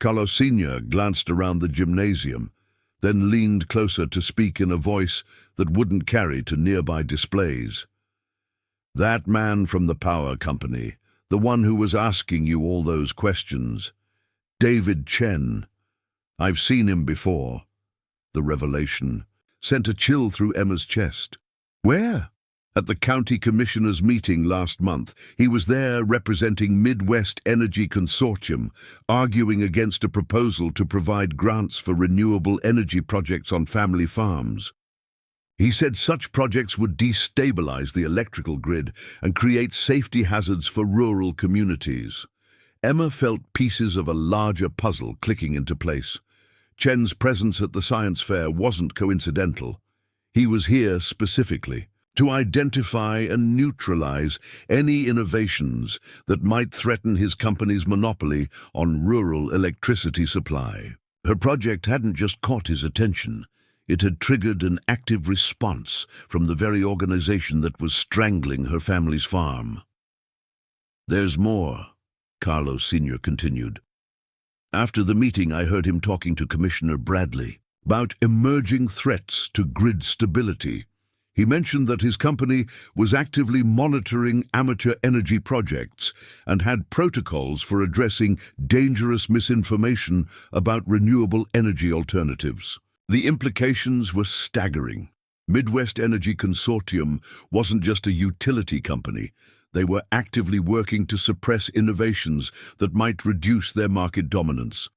Carlos Sr. glanced around the gymnasium, then leaned closer to speak in a voice that wouldn't carry to nearby displays. "That man from the power company, the one who was asking you all those questions, David Chen. I've seen him before." The revelation sent a chill through Emma's chest. "Where?" "At the county commissioners' meeting last month. He was there representing Midwest Energy Consortium, arguing against a proposal to provide grants for renewable energy projects on family farms. He said such projects would destabilize the electrical grid and create safety hazards for rural communities." Emma felt pieces of a larger puzzle clicking into place. Chen's presence at the science fair wasn't coincidental. He was here specifically to identify and neutralize any innovations that might threaten his company's monopoly on rural electricity supply. Her project hadn't just caught his attention. It had triggered an active response from the very organization that was strangling her family's farm. "There's more," Carlos Sr. continued. "After the meeting, I heard him talking to Commissioner Bradley about emerging threats to grid stability. He mentioned that his company was actively monitoring amateur energy projects and had protocols for addressing dangerous misinformation about renewable energy alternatives. The implications were staggering. Midwest Energy Consortium wasn't just a utility company. They were actively working to suppress innovations that might reduce their market dominance.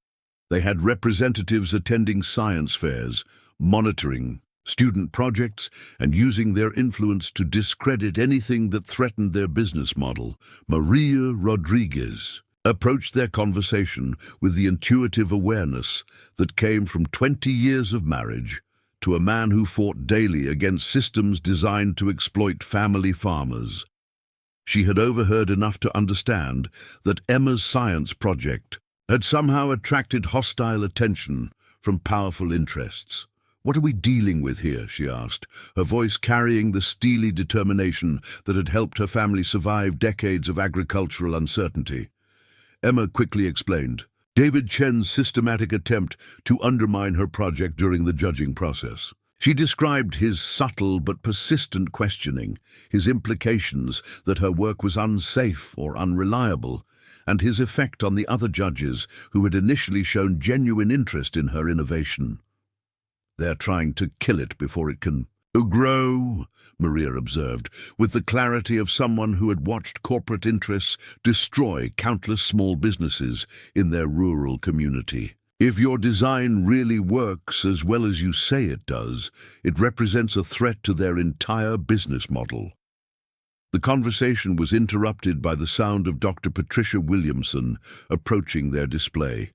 They had representatives attending science fairs, monitoring student projects, and using their influence to discredit anything that threatened their business model. Maria Rodriguez approached their conversation with the intuitive awareness that came from 20 years of marriage to a man who fought daily against systems designed to exploit family farmers. She had overheard enough to understand that Emma's science project had somehow attracted hostile attention from powerful interests. "What are we dealing with here?" she asked, her voice carrying the steely determination that had helped her family survive decades of agricultural uncertainty. Emma quickly explained. David Chen's systematic attempt to undermine her project during the judging process. She described his subtle but persistent questioning, his implications that her work was unsafe or unreliable, and his effect on the other judges who had initially shown genuine interest in her innovation. "They're trying to kill it before it can grow," Maria observed, with the clarity of someone who had watched corporate interests destroy countless small businesses in their rural community. "If your design really works as well as you say it does, it represents a threat to their entire business model." The conversation was interrupted by the sound of Dr. Patricia Williamson approaching their display.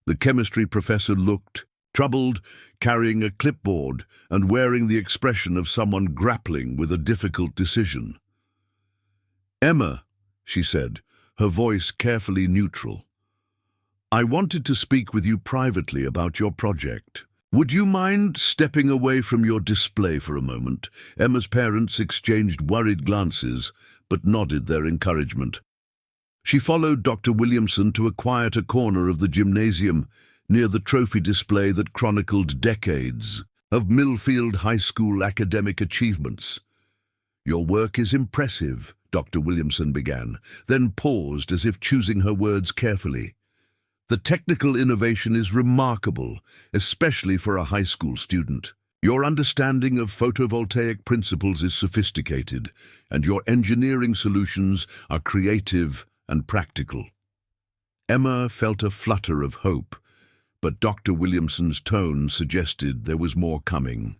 The chemistry professor looked troubled, carrying a clipboard and wearing the expression of someone grappling with a difficult decision. "Emma," she said, her voice carefully neutral, "I wanted to speak with you privately about your project. Would you mind stepping away from your display for a moment?" Emma's parents exchanged worried glances, but nodded their encouragement. She followed Dr. Williamson to a quieter corner of the gymnasium, near the trophy display that chronicled decades of Millfield High School academic achievements. "Your work is impressive," Dr. Williamson began, then paused as if choosing her words carefully. "The technical innovation is remarkable, especially for a high school student. Your understanding of photovoltaic principles is sophisticated, and your engineering solutions are creative and practical." Emma felt a flutter of hope, but Dr. Williamson's tone suggested there was more coming.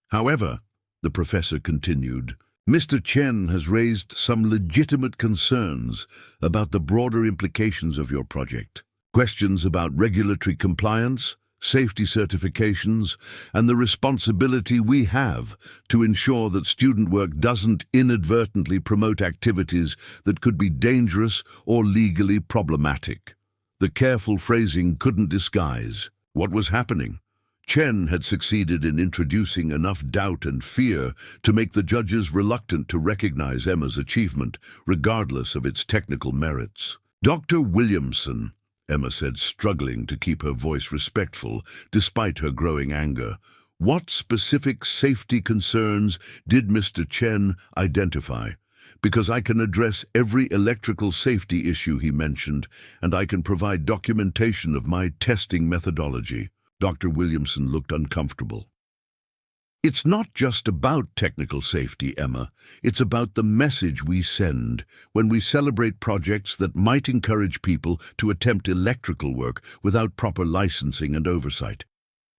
"However," the professor continued, "Mr. Chen has raised some legitimate concerns about the broader implications of your project. Questions about regulatory compliance, safety certifications, and the responsibility we have to ensure that student work doesn't inadvertently promote activities that could be dangerous or legally problematic." The careful phrasing couldn't disguise what was happening. Chen had succeeded in introducing enough doubt and fear to make the judges reluctant to recognize Emma's achievement, regardless of its technical merits. "Dr. Williamson," Emma said, struggling to keep her voice respectful despite her growing anger. What specific safety concerns did Mr. Chen identify? Because I can address every electrical safety issue he mentioned, and I can provide documentation of my testing methodology. Dr. Williamson looked uncomfortable. It's not just about technical safety, Emma. It's about the message we send when we celebrate projects that might encourage people to attempt electrical work without proper licensing and oversight.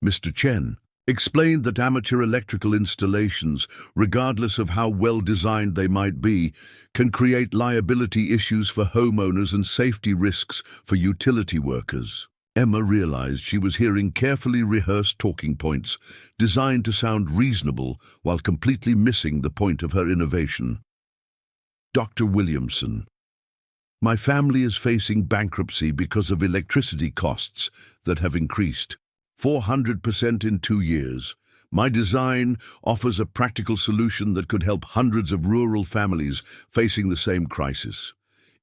Mr. Chen explained that amateur electrical installations, regardless of how well designed they might be, can create liability issues for homeowners and safety risks for utility workers. Emma realized she was hearing carefully rehearsed talking points designed to sound reasonable while completely missing the point of her innovation. Dr. Williamson, my family is facing bankruptcy because of electricity costs that have increased 400% in 2 years. My design offers a practical solution that could help hundreds of rural families facing the same crisis.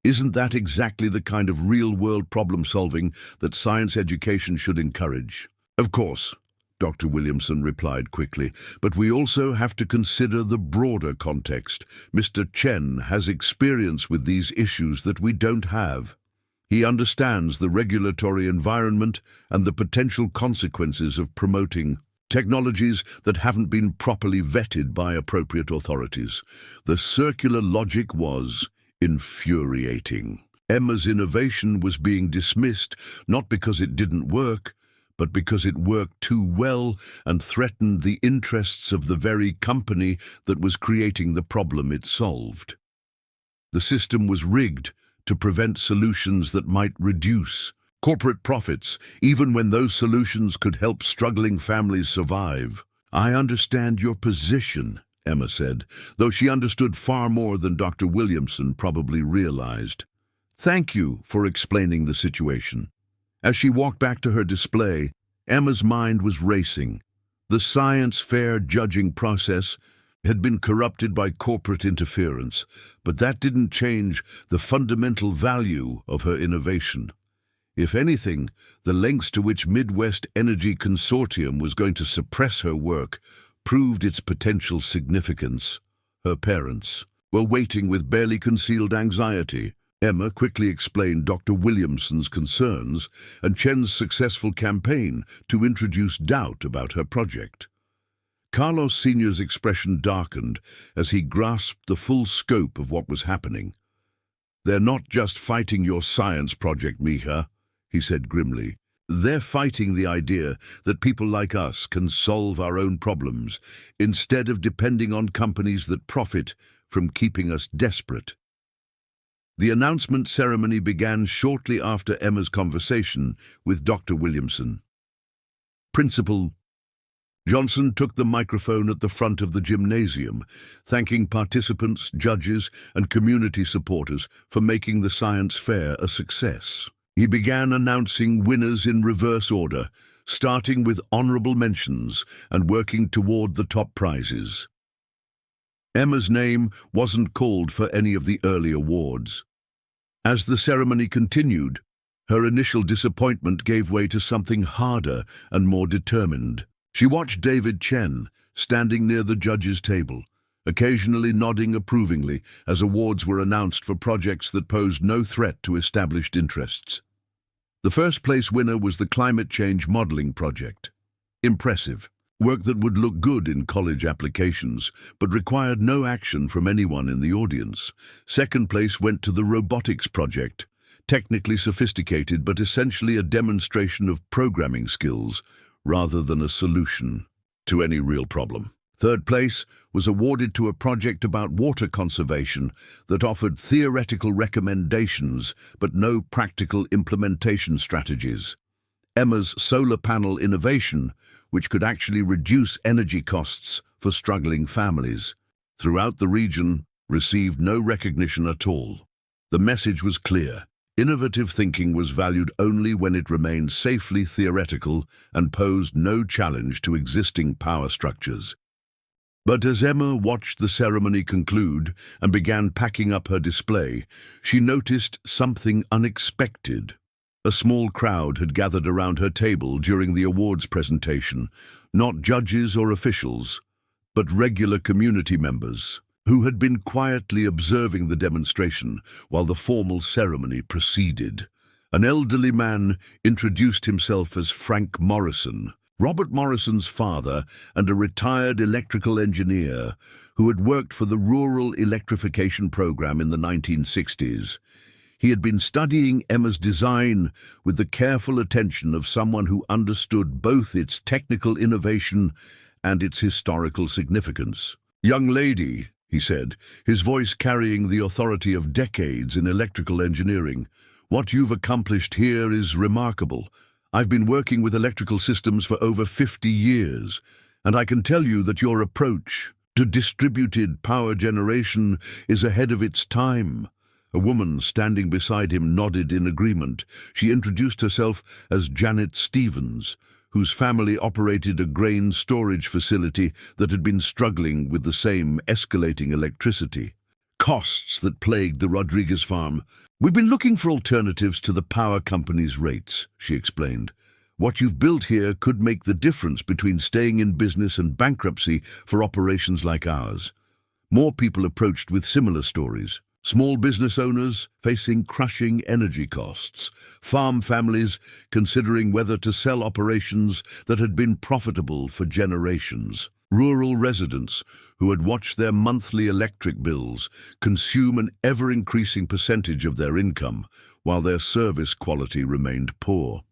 Isn't that exactly the kind of real-world problem-solving that science education should encourage? Of course, Dr. Williamson replied quickly, but we also have to consider the broader context. Mr. Chen has experience with these issues that we don't have. He understands the regulatory environment and the potential consequences of promoting technologies that haven't been properly vetted by appropriate authorities. The circular logic was infuriating. Emma's innovation was being dismissed not because it didn't work, but because it worked too well and threatened the interests of the very company that was creating the problem it solved. The system was rigged to prevent solutions that might reduce corporate profits, even when those solutions could help struggling families survive. I understand your position, Emma said, though she understood far more than Dr. Williamson probably realized. Thank you for explaining the situation. As she walked back to her display, Emma's mind was racing. The science fair judging process had been corrupted by corporate interference, but that didn't change the fundamental value of her innovation. If anything, the lengths to which Midwest Energy Consortium was going to suppress her work proved its potential significance. Her parents were waiting with barely concealed anxiety. Emma quickly explained Dr. Williamson's concerns and Chen's successful campaign to introduce doubt about her project. Carlos Sr.'s expression darkened as he grasped the full scope of what was happening. They're not just fighting your science project, Mija, he said grimly. They're fighting the idea that people like us can solve our own problems instead of depending on companies that profit from keeping us desperate. The announcement ceremony began shortly after Emma's conversation with Dr. Williamson. Principal Johnson took the microphone at the front of the gymnasium, thanking participants, judges, and community supporters for making the science fair a success. He began announcing winners in reverse order, starting with honorable mentions and working toward the top prizes. Emma's name wasn't called for any of the early awards. As the ceremony continued, her initial disappointment gave way to something harder and more determined. She watched David Chen, standing near the judges' table, occasionally nodding approvingly as awards were announced for projects that posed no threat to established interests. The first-place winner was the Climate Change Modeling Project. Impressive. Work that would look good in college applications, but required no action from anyone in the audience. Second place went to the Robotics Project. Technically sophisticated, but essentially a demonstration of programming skills, rather than a solution to any real problem. Third place was awarded to a project about water conservation that offered theoretical recommendations but no practical implementation strategies. Emma's solar panel innovation, which could actually reduce energy costs for struggling families throughout the region, received no recognition at all. The message was clear. Innovative thinking was valued only when it remained safely theoretical and posed no challenge to existing power structures. But as Emma watched the ceremony conclude and began packing up her display, she noticed something unexpected. A small crowd had gathered around her table during the awards presentation, not judges or officials, but regular community members who had been quietly observing the demonstration while the formal ceremony proceeded. An elderly man introduced himself as Frank Morrison, Robert Morrison's father and a retired electrical engineer who had worked for the rural electrification program in the 1960s. He had been studying Emma's design with the careful attention of someone who understood both its technical innovation and its historical significance. "Young lady," he said, his voice carrying the authority of decades in electrical engineering, "what you've accomplished here is remarkable. I've been working with electrical systems for over 50 years, and I can tell you that your approach to distributed power generation is ahead of its time." A woman standing beside him nodded in agreement. She introduced herself as Janet Stevens, whose family operated a grain storage facility that had been struggling with the same escalating electricity costs that plagued the Rodriguez farm. "We've been looking for alternatives to the power company's rates," she explained. "What you've built here could make the difference between staying in business and bankruptcy for operations like ours." More people approached with similar stories. Small business owners facing crushing energy costs, farm families considering whether to sell operations that had been profitable for generations, rural residents who had watched their monthly electric bills consume an ever-increasing percentage of their income while their service quality remained poor.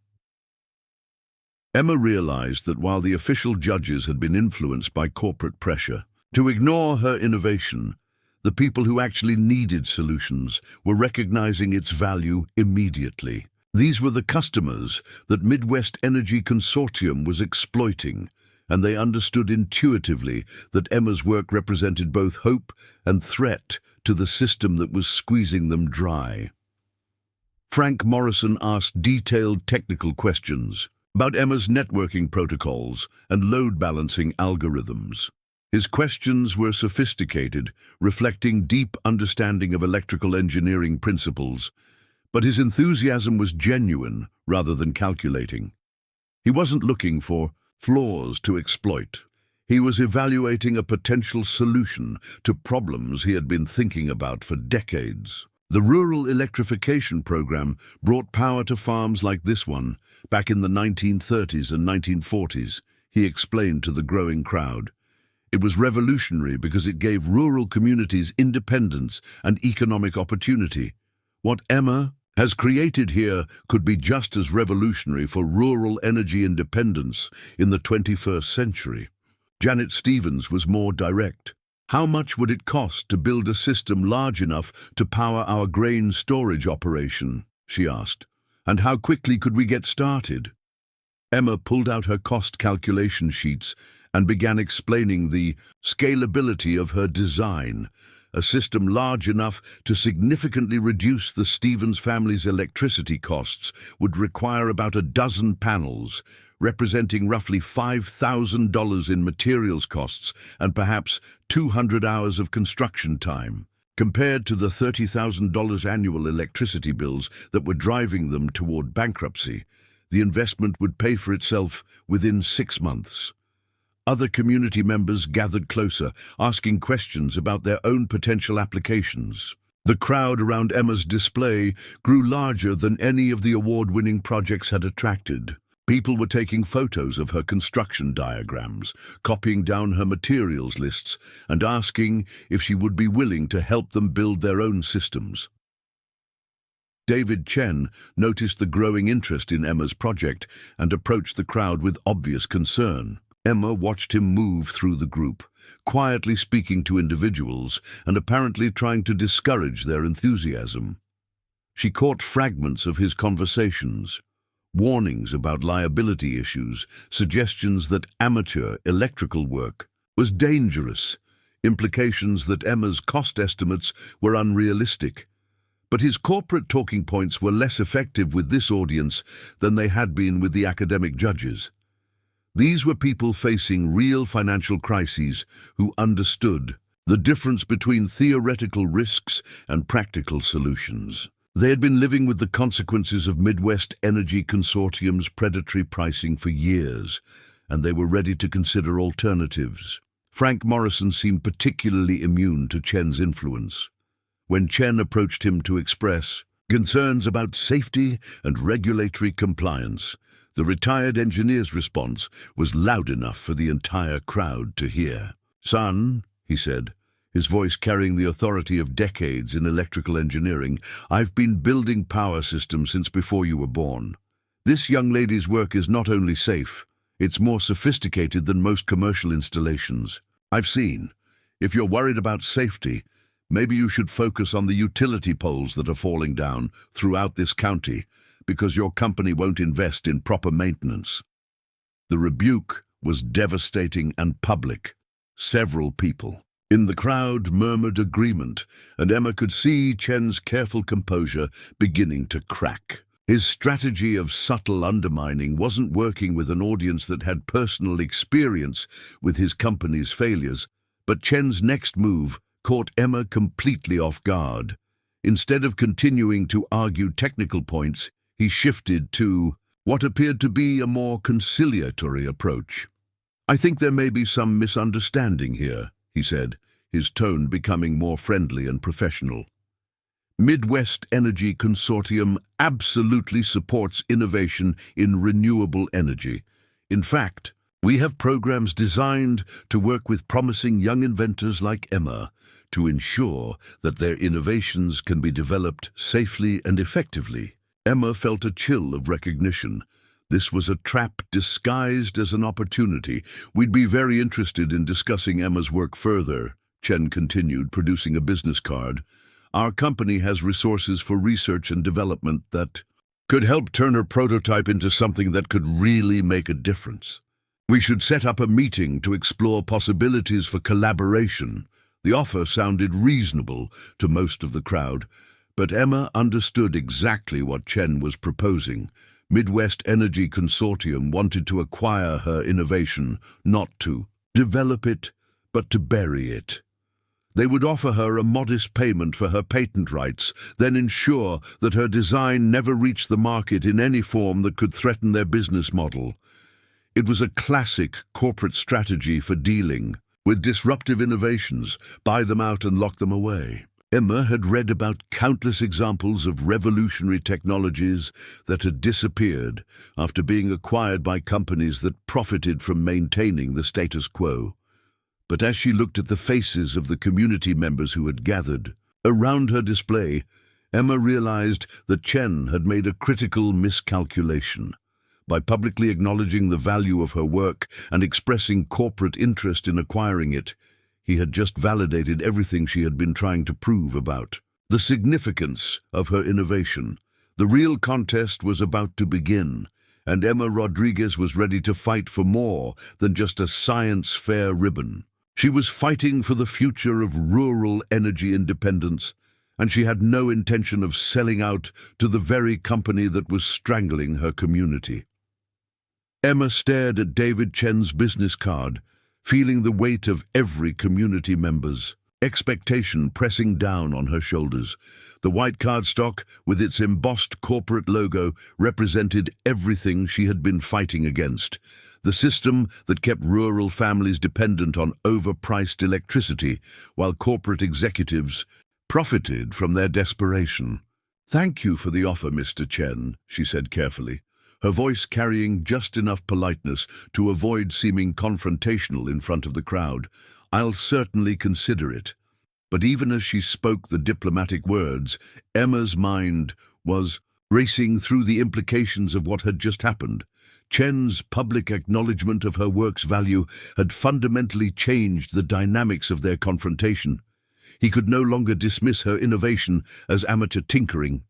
Emma realized that while the official judges had been influenced by corporate pressure to ignore her innovation, the people who actually needed solutions were recognizing its value immediately. These were the customers that Midwest Energy Consortium was exploiting, and they understood intuitively that Emma's work represented both hope and threat to the system that was squeezing them dry. Frank Morrison asked detailed technical questions about Emma's networking protocols and load balancing algorithms. His questions were sophisticated, reflecting deep understanding of electrical engineering principles, but his enthusiasm was genuine rather than calculating. He wasn't looking for flaws to exploit. He was evaluating a potential solution to problems he had been thinking about for decades. The rural electrification program brought power to farms like this one back in the 1930s and 1940s, he explained to the growing crowd. It was revolutionary because it gave rural communities independence and economic opportunity. What Emma has created here could be just as revolutionary for rural energy independence in the 21st century. Janet Stevens was more direct. "How much would it cost to build a system large enough to power our grain storage operation?" she asked. "And how quickly could we get started?" Emma pulled out her cost calculation sheets and began explaining the scalability of her design. A system large enough to significantly reduce the Stevens family's electricity costs would require about a dozen panels, representing roughly $5,000 in materials costs and perhaps 200 hours of construction time. Compared to the $30,000 annual electricity bills that were driving them toward bankruptcy, the investment would pay for itself within 6 months. Other community members gathered closer, asking questions about their own potential applications. The crowd around Emma's display grew larger than any of the award-winning projects had attracted. People were taking photos of her construction diagrams, copying down her materials lists, and asking if she would be willing to help them build their own systems. David Chen noticed the growing interest in Emma's project and approached the crowd with obvious concern. Emma watched him move through the group, quietly speaking to individuals and apparently trying to discourage their enthusiasm. She caught fragments of his conversations, warnings about liability issues, suggestions that amateur electrical work was dangerous, implications that Emma's cost estimates were unrealistic. But his corporate talking points were less effective with this audience than they had been with the academic judges. These were people facing real financial crises who understood the difference between theoretical risks and practical solutions. They had been living with the consequences of Midwest Energy Consortium's predatory pricing for years, and they were ready to consider alternatives. Frank Morrison seemed particularly immune to Chen's influence. When Chen approached him to express concerns about safety and regulatory compliance, the retired engineer's response was loud enough for the entire crowd to hear. "Son," he said, his voice carrying the authority of decades in electrical engineering, "I've been building power systems since before you were born. This young lady's work is not only safe, it's more sophisticated than most commercial installations. I've seen. If you're worried about safety, maybe you should focus on the utility poles that are falling down throughout this county, because your company won't invest in proper maintenance." The rebuke was devastating and public. Several people in the crowd murmured agreement, and Emma could see Chen's careful composure beginning to crack. His strategy of subtle undermining wasn't working with an audience that had personal experience with his company's failures, but Chen's next move caught Emma completely off guard. Instead of continuing to argue technical points, he shifted to what appeared to be a more conciliatory approach. "I think there may be some misunderstanding here," he said, his tone becoming more friendly and professional. "Midwest Energy Consortium absolutely supports innovation in renewable energy. In fact, we have programs designed to work with promising young inventors like Emma to ensure that their innovations can be developed safely and effectively." Emma felt a chill of recognition. This was a trap disguised as an opportunity. "We'd be very interested in discussing Emma's work further," Chen continued, producing a business card. "Our company has resources for research and development that could help turn her prototype into something that could really make a difference. We should set up a meeting to explore possibilities for collaboration." The offer sounded reasonable to most of the crowd, but Emma understood exactly what Chen was proposing. Midwest Energy Consortium wanted to acquire her innovation, not to develop it, but to bury it. They would offer her a modest payment for her patent rights, then ensure that her design never reached the market in any form that could threaten their business model. It was a classic corporate strategy for dealing with disruptive innovations: buy them out and lock them away. Emma had read about countless examples of revolutionary technologies that had disappeared after being acquired by companies that profited from maintaining the status quo. But as she looked at the faces of the community members who had gathered around her display, Emma realized that Chen had made a critical miscalculation. By publicly acknowledging the value of her work and expressing corporate interest in acquiring it, he had just validated everything she had been trying to prove about the significance of her innovation. The real contest was about to begin, and Emma Rodriguez was ready to fight for more than just a science fair ribbon. She was fighting for the future of rural energy independence, and she had no intention of selling out to the very company that was strangling her community. Emma stared at David Chen's business card, feeling the weight of every community member's expectation pressing down on her shoulders. The white cardstock, with its embossed corporate logo, represented everything she had been fighting against. The system that kept rural families dependent on overpriced electricity, while corporate executives profited from their desperation. "Thank you for the offer, Mr. Chen," she said carefully, her voice carrying just enough politeness to avoid seeming confrontational in front of the crowd. "I'll certainly consider it." But even as she spoke the diplomatic words, Emma's mind was racing through the implications of what had just happened. Chen's public acknowledgement of her work's value had fundamentally changed the dynamics of their confrontation. He could no longer dismiss her innovation as amateur tinkering.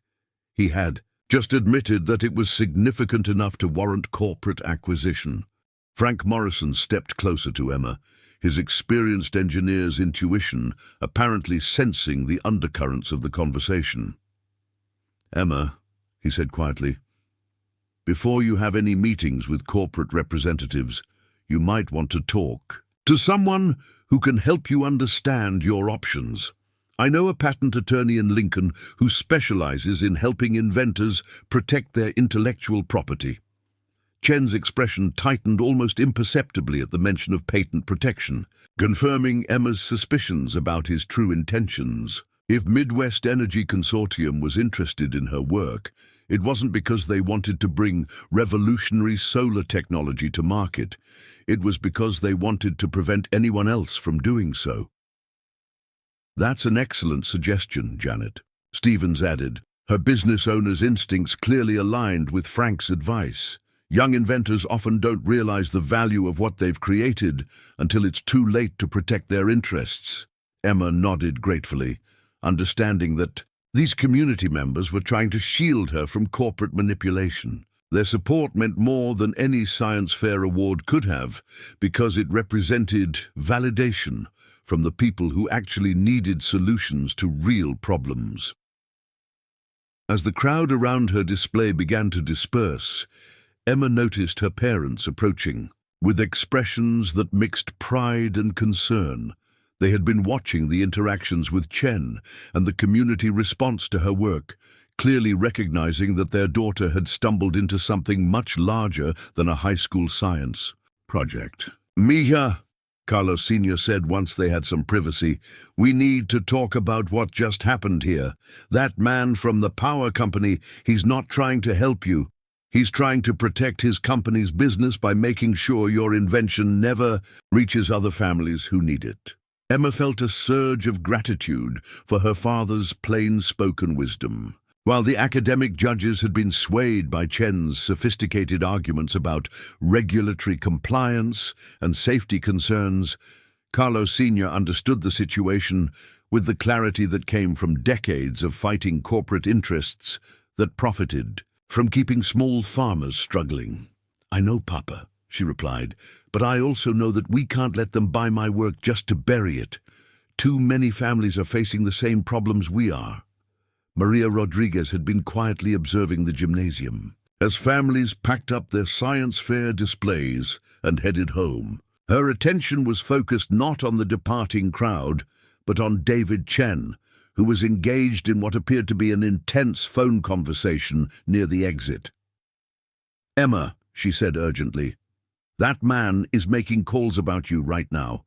He had just admitted that it was significant enough to warrant corporate acquisition. Frank Morrison stepped closer to Emma, his experienced engineer's intuition apparently sensing the undercurrents of the conversation. "Emma," he said quietly, "before you have any meetings with corporate representatives, you might want to talk to someone who can help you understand your options. I know a patent attorney in Lincoln who specializes in helping inventors protect their intellectual property. Chen's expression tightened almost imperceptibly at the mention of patent protection, confirming Emma's suspicions about his true intentions. If Midwest Energy Consortium was interested in her work, it wasn't because they wanted to bring revolutionary solar technology to market. It was because they wanted to prevent anyone else from doing so. That's an excellent suggestion, Janet, Stevens added, her business owner's instincts clearly aligned with Frank's advice. Young inventors often don't realize the value of what they've created until it's too late to protect their interests. Emma nodded gratefully, understanding that these community members were trying to shield her from corporate manipulation. Their support meant more than any science fair award could have, because it represented validation from the people who actually needed solutions to real problems. As the crowd around her display began to disperse, Emma noticed her parents approaching, with expressions that mixed pride and concern. They had been watching the interactions with Chen and the community response to her work, clearly recognizing that their daughter had stumbled into something much larger than a high school science project. "Mija," Carlos Sr. said once they had some privacy, "we need to talk about what just happened here. That man from the power company, he's not trying to help you. He's trying to protect his company's business by making sure your invention never reaches other families who need it." Emma felt a surge of gratitude for her father's plain-spoken wisdom. While the academic judges had been swayed by Chen's sophisticated arguments about regulatory compliance and safety concerns, Carlos Sr. understood the situation with the clarity that came from decades of fighting corporate interests that profited from keeping small farmers struggling. "I know, Papa," she replied, "but I also know that we can't let them buy my work just to bury it. Too many families are facing the same problems we are." Maria Rodriguez had been quietly observing the gymnasium as families packed up their science fair displays and headed home. Her attention was focused not on the departing crowd, but on David Chen, who was engaged in what appeared to be an intense phone conversation near the exit. "Emma," she said urgently, "that man is making calls about you right now.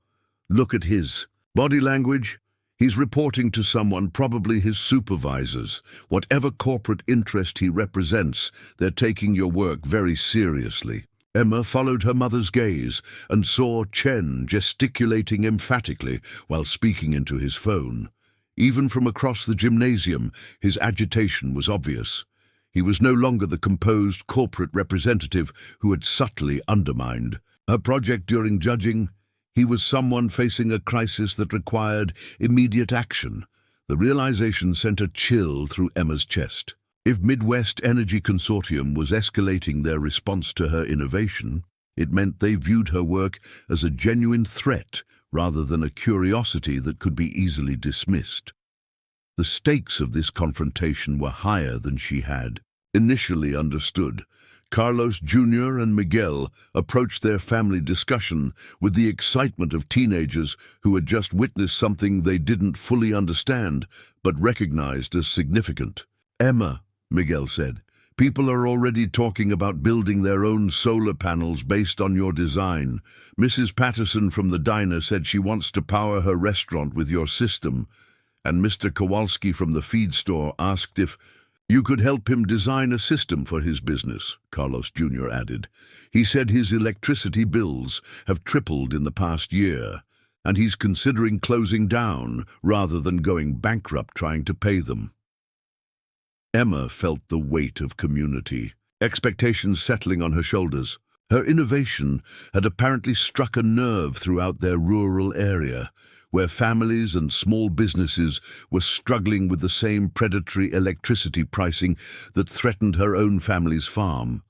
Look at his body language. He's reporting to someone, probably his supervisors. Whatever corporate interest he represents, they're taking your work very seriously." Emma followed her mother's gaze and saw Chen gesticulating emphatically while speaking into his phone. Even from across the gymnasium, his agitation was obvious. He was no longer the composed corporate representative who had subtly undermined her project during judging. He was someone facing a crisis that required immediate action. The realization sent a chill through Emma's chest. If Midwest Energy Consortium was escalating their response to her innovation, it meant they viewed her work as a genuine threat rather than a curiosity that could be easily dismissed. The stakes of this confrontation were higher than she had initially understood. Carlos Jr. and Miguel approached their family discussion with the excitement of teenagers who had just witnessed something they didn't fully understand but recognized as significant. "Emma," Miguel said, "people are already talking about building their own solar panels based on your design. Mrs. Patterson from the diner said she wants to power her restaurant with your system, and Mr. Kowalski from the feed store asked if you could help him design a system for his business," Carlos Jr. added. "He said his electricity bills have tripled in the past year, and he's considering closing down rather than going bankrupt trying to pay them." Emma felt the weight of community, expectations settling on her shoulders. Her innovation had apparently struck a nerve throughout their rural area, where families and small businesses were struggling with the same predatory electricity pricing that threatened her own family's farm.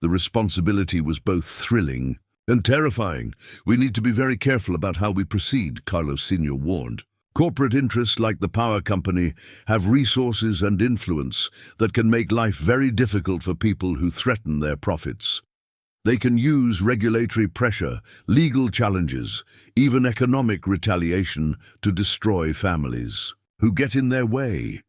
The responsibility was both thrilling and terrifying. "We need to be very careful about how we proceed," Carlos Sr. warned. "Corporate interests like the power company have resources and influence that can make life very difficult for people who threaten their profits. They can use regulatory pressure, legal challenges, even economic retaliation to destroy families." who get in their way.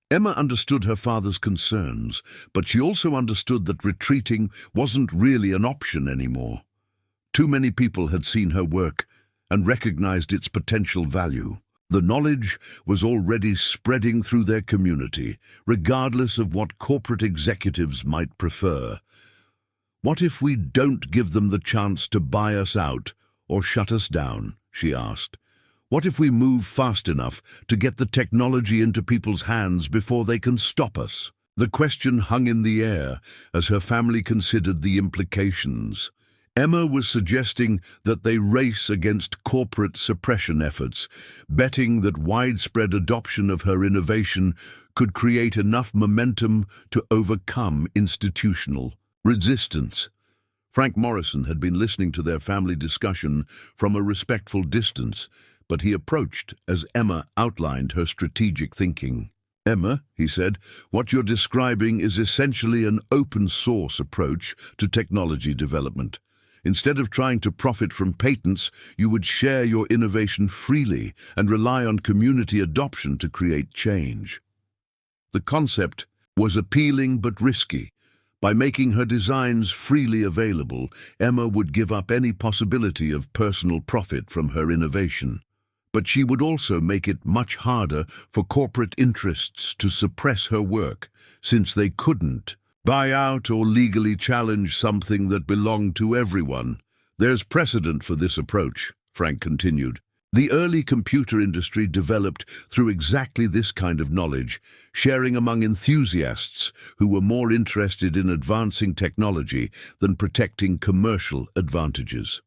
Emma understood her father's concerns, but she also understood that retreating wasn't really an option anymore. Too many people had seen her work and recognized its potential value. The knowledge was already spreading through their community, regardless of what corporate executives might prefer. "What if we don't give them the chance to buy us out or shut us down?" she asked. "What if we move fast enough to get the technology into people's hands before they can stop us?" The question hung in the air as her family considered the implications. Emma was suggesting that they race against corporate suppression efforts, betting that widespread adoption of her innovation could create enough momentum to overcome institutional resistance. Frank Morrison had been listening to their family discussion from a respectful distance, but he approached as Emma outlined her strategic thinking. "Emma," he said, "what you're describing is essentially an open-source approach to technology development. Instead of trying to profit from patents, you would share your innovation freely and rely on community adoption to create change." The concept was appealing but risky. By making her designs freely available, Emma would give up any possibility of personal profit from her innovation. But she would also make it much harder for corporate interests to suppress her work, since they couldn't buy out or legally challenge something that belonged to everyone. "There's precedent for this approach," Frank continued. "The early computer industry developed through exactly this kind of knowledge, sharing among enthusiasts who were more interested in advancing technology than protecting commercial advantages.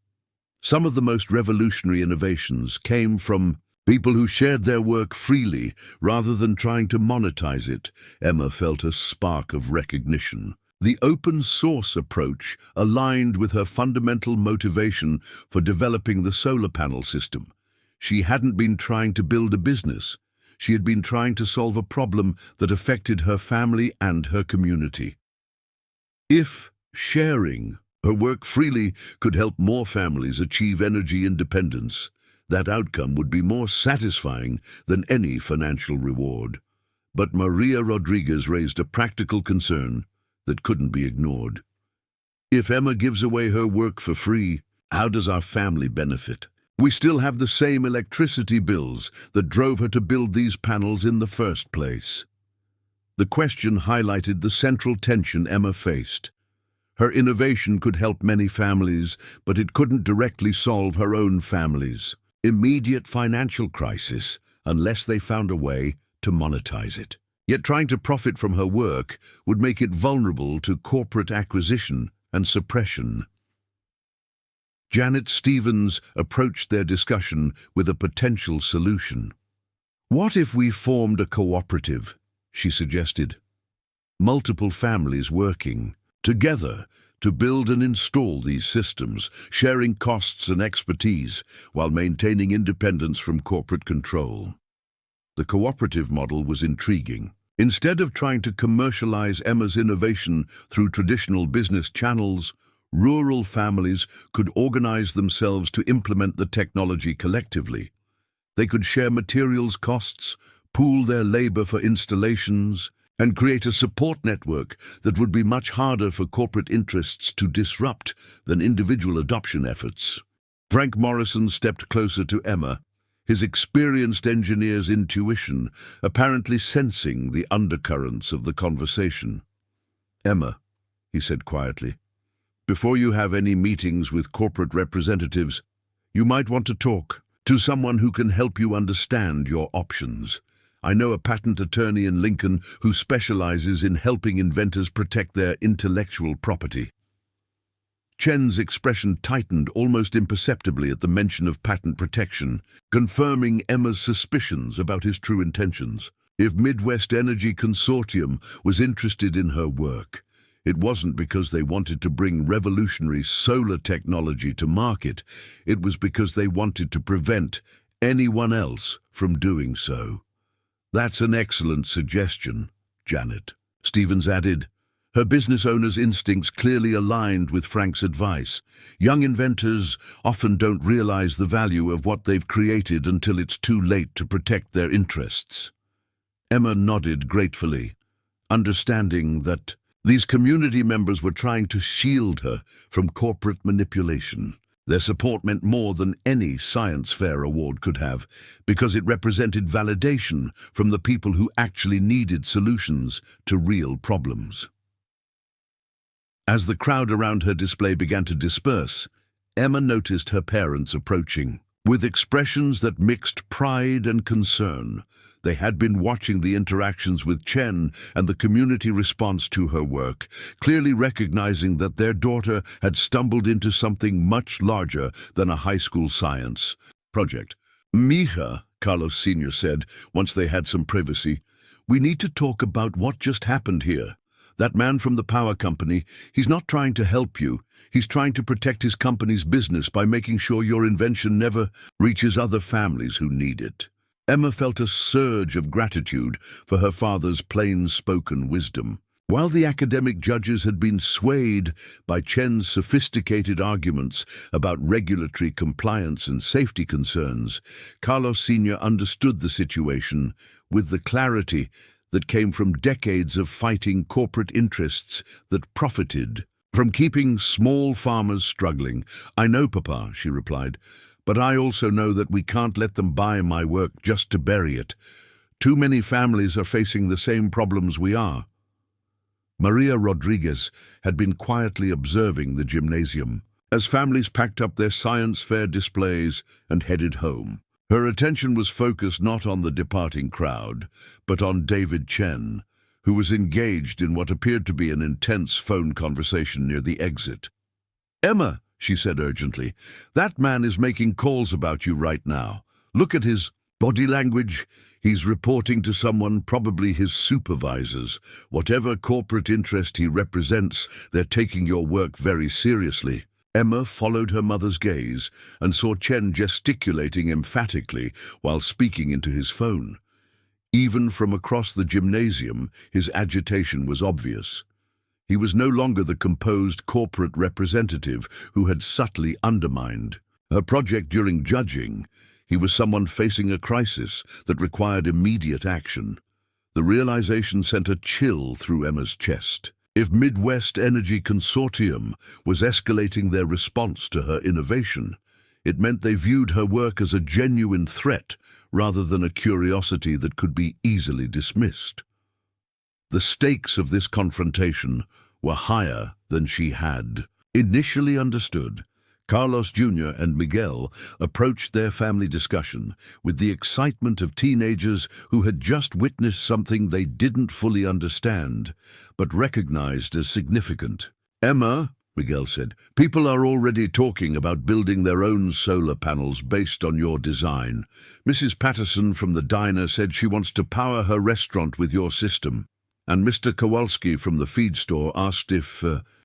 Some of the most revolutionary innovations came from people who shared their work freely rather than trying to monetize it." Emma felt a spark of recognition. The open-source approach aligned with her fundamental motivation for developing the solar panel system. She hadn't been trying to build a business. She had been trying to solve a problem that affected her family and her community. If sharing her work freely could help more families achieve energy independence, that outcome would be more satisfying than any financial reward. But Maria Rodriguez raised a practical concern that couldn't be ignored. "If Emma gives away her work for free, how does our family benefit? We still have the same electricity bills that drove her to build these panels in the first place." The question highlighted the central tension Emma faced. Her innovation could help many families, but it couldn't directly solve her own family's immediate financial crisis unless they found a way to monetize it. Yet trying to profit from her work would make it vulnerable to corporate acquisition and suppression. Janet Stevens approached their discussion with a potential solution. "What if we formed a cooperative?" she suggested. "Multiple families working together to build and install these systems, sharing costs and expertise while maintaining independence from corporate control." The cooperative model was intriguing. Instead of trying to commercialize Emma's innovation through traditional business channels, rural families could organize themselves to implement the technology collectively. They could share materials costs, pool their labor for installations, and create a support network that would be much harder for corporate interests to disrupt than individual adoption efforts. Frank Morrison stepped closer to Emma, his experienced engineer's intuition apparently sensing the undercurrents of the conversation. "Emma," he said quietly, "before you have any meetings with corporate representatives, you might want to talk to someone who can help you understand your options. I know a patent attorney in Lincoln who specializes in helping inventors protect their intellectual property." Chen's expression tightened almost imperceptibly at the mention of patent protection, confirming Emma's suspicions about his true intentions. If Midwest Energy Consortium was interested in her work, it wasn't because they wanted to bring revolutionary solar technology to market. It was because they wanted to prevent anyone else from doing so. "That's an excellent suggestion," Janet Stevens added. Her business owner's instincts clearly aligned with Frank's advice. Young inventors often don't realize the value of what they've created until it's too late to protect their interests. Emma nodded gratefully, understanding that these community members were trying to shield her from corporate manipulation. Their support meant more than any science fair award could have, because it represented validation from the people who actually needed solutions to real problems. As the crowd around her display began to disperse, Emma noticed her parents approaching. With expressions that mixed pride and concern, they had been watching the interactions with Chen and the community response to her work, clearly recognizing that their daughter had stumbled into something much larger than a high school science project. "Mija," Carlos Sr. said, once they had some privacy, "we need to talk about what just happened here. That man from the power company, he's not trying to help you. He's trying to protect his company's business by making sure your invention never reaches other families who need it." Emma felt a surge of gratitude for her father's plain-spoken wisdom. While the academic judges had been swayed by Chen's sophisticated arguments about regulatory compliance and safety concerns, Carlos Sr. understood the situation with the clarity that came from decades of fighting corporate interests that profited from keeping small farmers struggling. "I know, Papa," she replied, "but I also know that we can't let them buy my work just to bury it. Too many families are facing the same problems we are." Maria Rodriguez had been quietly observing the gymnasium as families packed up their science fair displays and headed home. Her attention was focused not on the departing crowd, but on David Chen, who was engaged in what appeared to be an intense phone conversation near the exit. "Emma," she said urgently, "that man is making calls about you right now. Look at his body language. He's reporting to someone, probably his supervisors. Whatever corporate interest he represents, they're taking your work very seriously." Emma followed her mother's gaze and saw Chen gesticulating emphatically while speaking into his phone. Even from across the gymnasium, his agitation was obvious. He was no longer the composed corporate representative who had subtly undermined her project during judging. He was someone facing a crisis that required immediate action. The realization sent a chill through Emma's chest. If Midwest Energy Consortium was escalating their response to her innovation, it meant they viewed her work as a genuine threat rather than a curiosity that could be easily dismissed. The stakes of this confrontation were higher than she had initially understood. Carlos Jr. and Miguel approached their family discussion with the excitement of teenagers who had just witnessed something they didn't fully understand, but recognized as significant. "Emma," Miguel said, "people are already talking about building their own solar panels based on your design. Mrs. Patterson from the diner said she wants to power her restaurant with your system. And Mr. Kowalski from the feed store asked if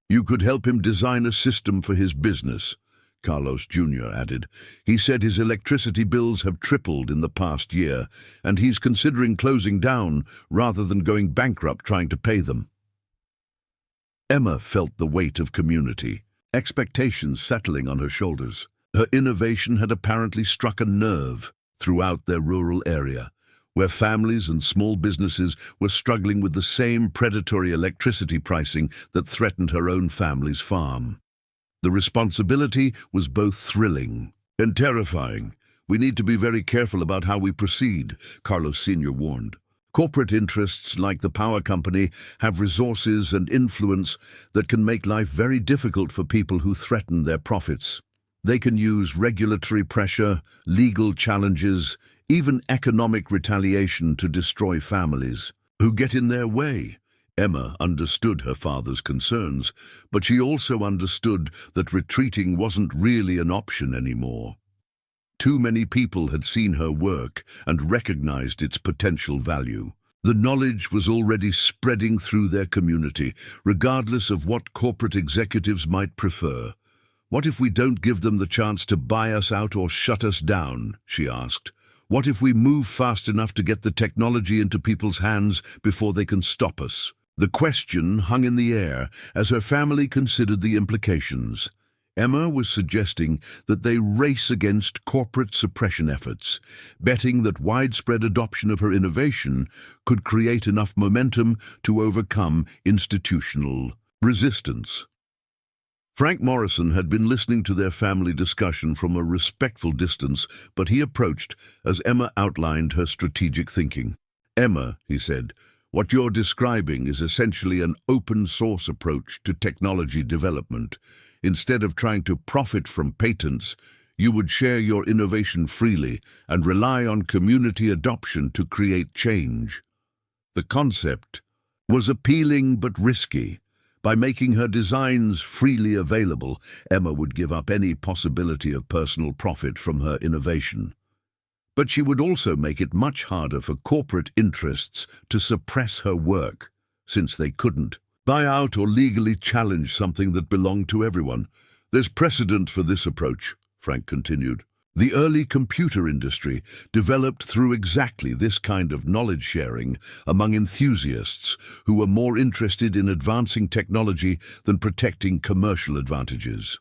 you could help him design a system for his business." Carlos Jr. added. "He said his electricity bills have tripled in the past year, and he's considering closing down rather than going bankrupt trying to pay them." Emma felt the weight of community, expectations settling on her shoulders. Her innovation had apparently struck a nerve throughout their rural area, where families and small businesses were struggling with the same predatory electricity pricing that threatened her own family's farm. The responsibility was both thrilling and terrifying. "We need to be very careful about how we proceed," Carlos Sr. warned. "Corporate interests like the power company have resources and influence that can make life very difficult for people who threaten their profits. They can use regulatory pressure, legal challenges, even economic retaliation to destroy families who get in their way." Emma understood her father's concerns, but she also understood that retreating wasn't really an option anymore. Too many people had seen her work and recognized its potential value. The knowledge was already spreading through their community, regardless of what corporate executives might prefer. "What if we don't give them the chance to buy us out or shut us down?" she asked. "What if we move fast enough to get the technology into people's hands before they can stop us?" The question hung in the air as her family considered the implications. Emma was suggesting that they race against corporate suppression efforts, betting that widespread adoption of her innovation could create enough momentum to overcome institutional resistance. Frank Morrison had been listening to their family discussion from a respectful distance, but he approached as Emma outlined her strategic thinking. "Emma," he said, "what you're describing is essentially an open-source approach to technology development. Instead of trying to profit from patents, you would share your innovation freely and rely on community adoption to create change." The concept was appealing but risky. By making her designs freely available, Emma would give up any possibility of personal profit from her innovation. But she would also make it much harder for corporate interests to suppress her work, since they couldn't buy out or legally challenge something that belonged to everyone. "There's precedent for this approach," Frank continued. "The early computer industry developed through exactly this kind of knowledge sharing among enthusiasts who were more interested in advancing technology than protecting commercial advantages.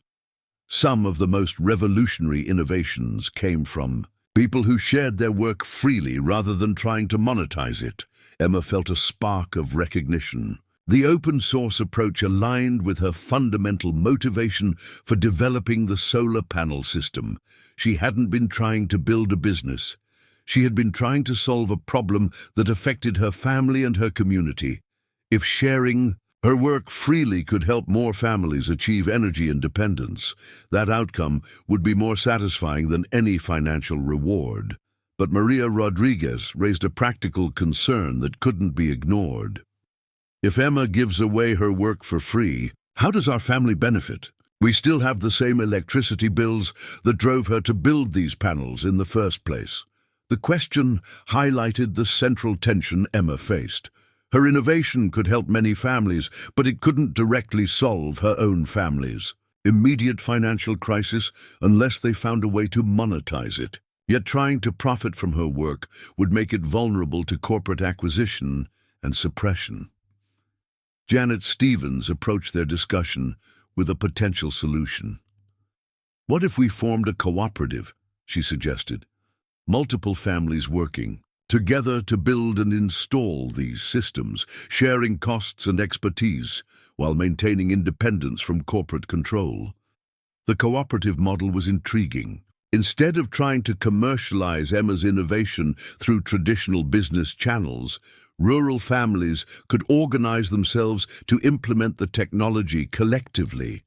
Some of the most revolutionary innovations came from people who shared their work freely rather than trying to monetize it." Emma felt a spark of recognition. The open-source approach aligned with her fundamental motivation for developing the solar panel system. She hadn't been trying to build a business. She had been trying to solve a problem that affected her family and her community. If sharing her work freely could help more families achieve energy independence, that outcome would be more satisfying than any financial reward. But Maria Rodriguez raised a practical concern that couldn't be ignored. "If Emma gives away her work for free, how does our family benefit? We still have the same electricity bills that drove her to build these panels in the first place." The question highlighted the central tension Emma faced. Her innovation could help many families, but it couldn't directly solve her own family's immediate financial crisis unless they found a way to monetize it. Yet trying to profit from her work would make it vulnerable to corporate acquisition and suppression. Janet Stevens approached their discussion with a potential solution. "What if we formed a cooperative?" she suggested. "Multiple families working together to build and install these systems, sharing costs and expertise, while maintaining independence from corporate control." The cooperative model was intriguing. Instead of trying to commercialize Emma's innovation through traditional business channels, rural families could organize themselves to implement the technology collectively.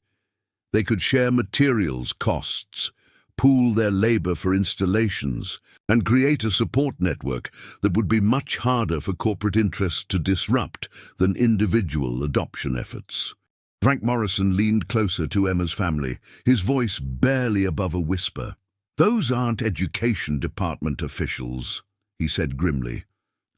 They could share materials costs, pool their labor for installations, and create a support network that would be much harder for corporate interests to disrupt than individual adoption efforts. Frank Morrison leaned closer to Emma's family, his voice barely above a whisper. "Those aren't education department officials," he said grimly.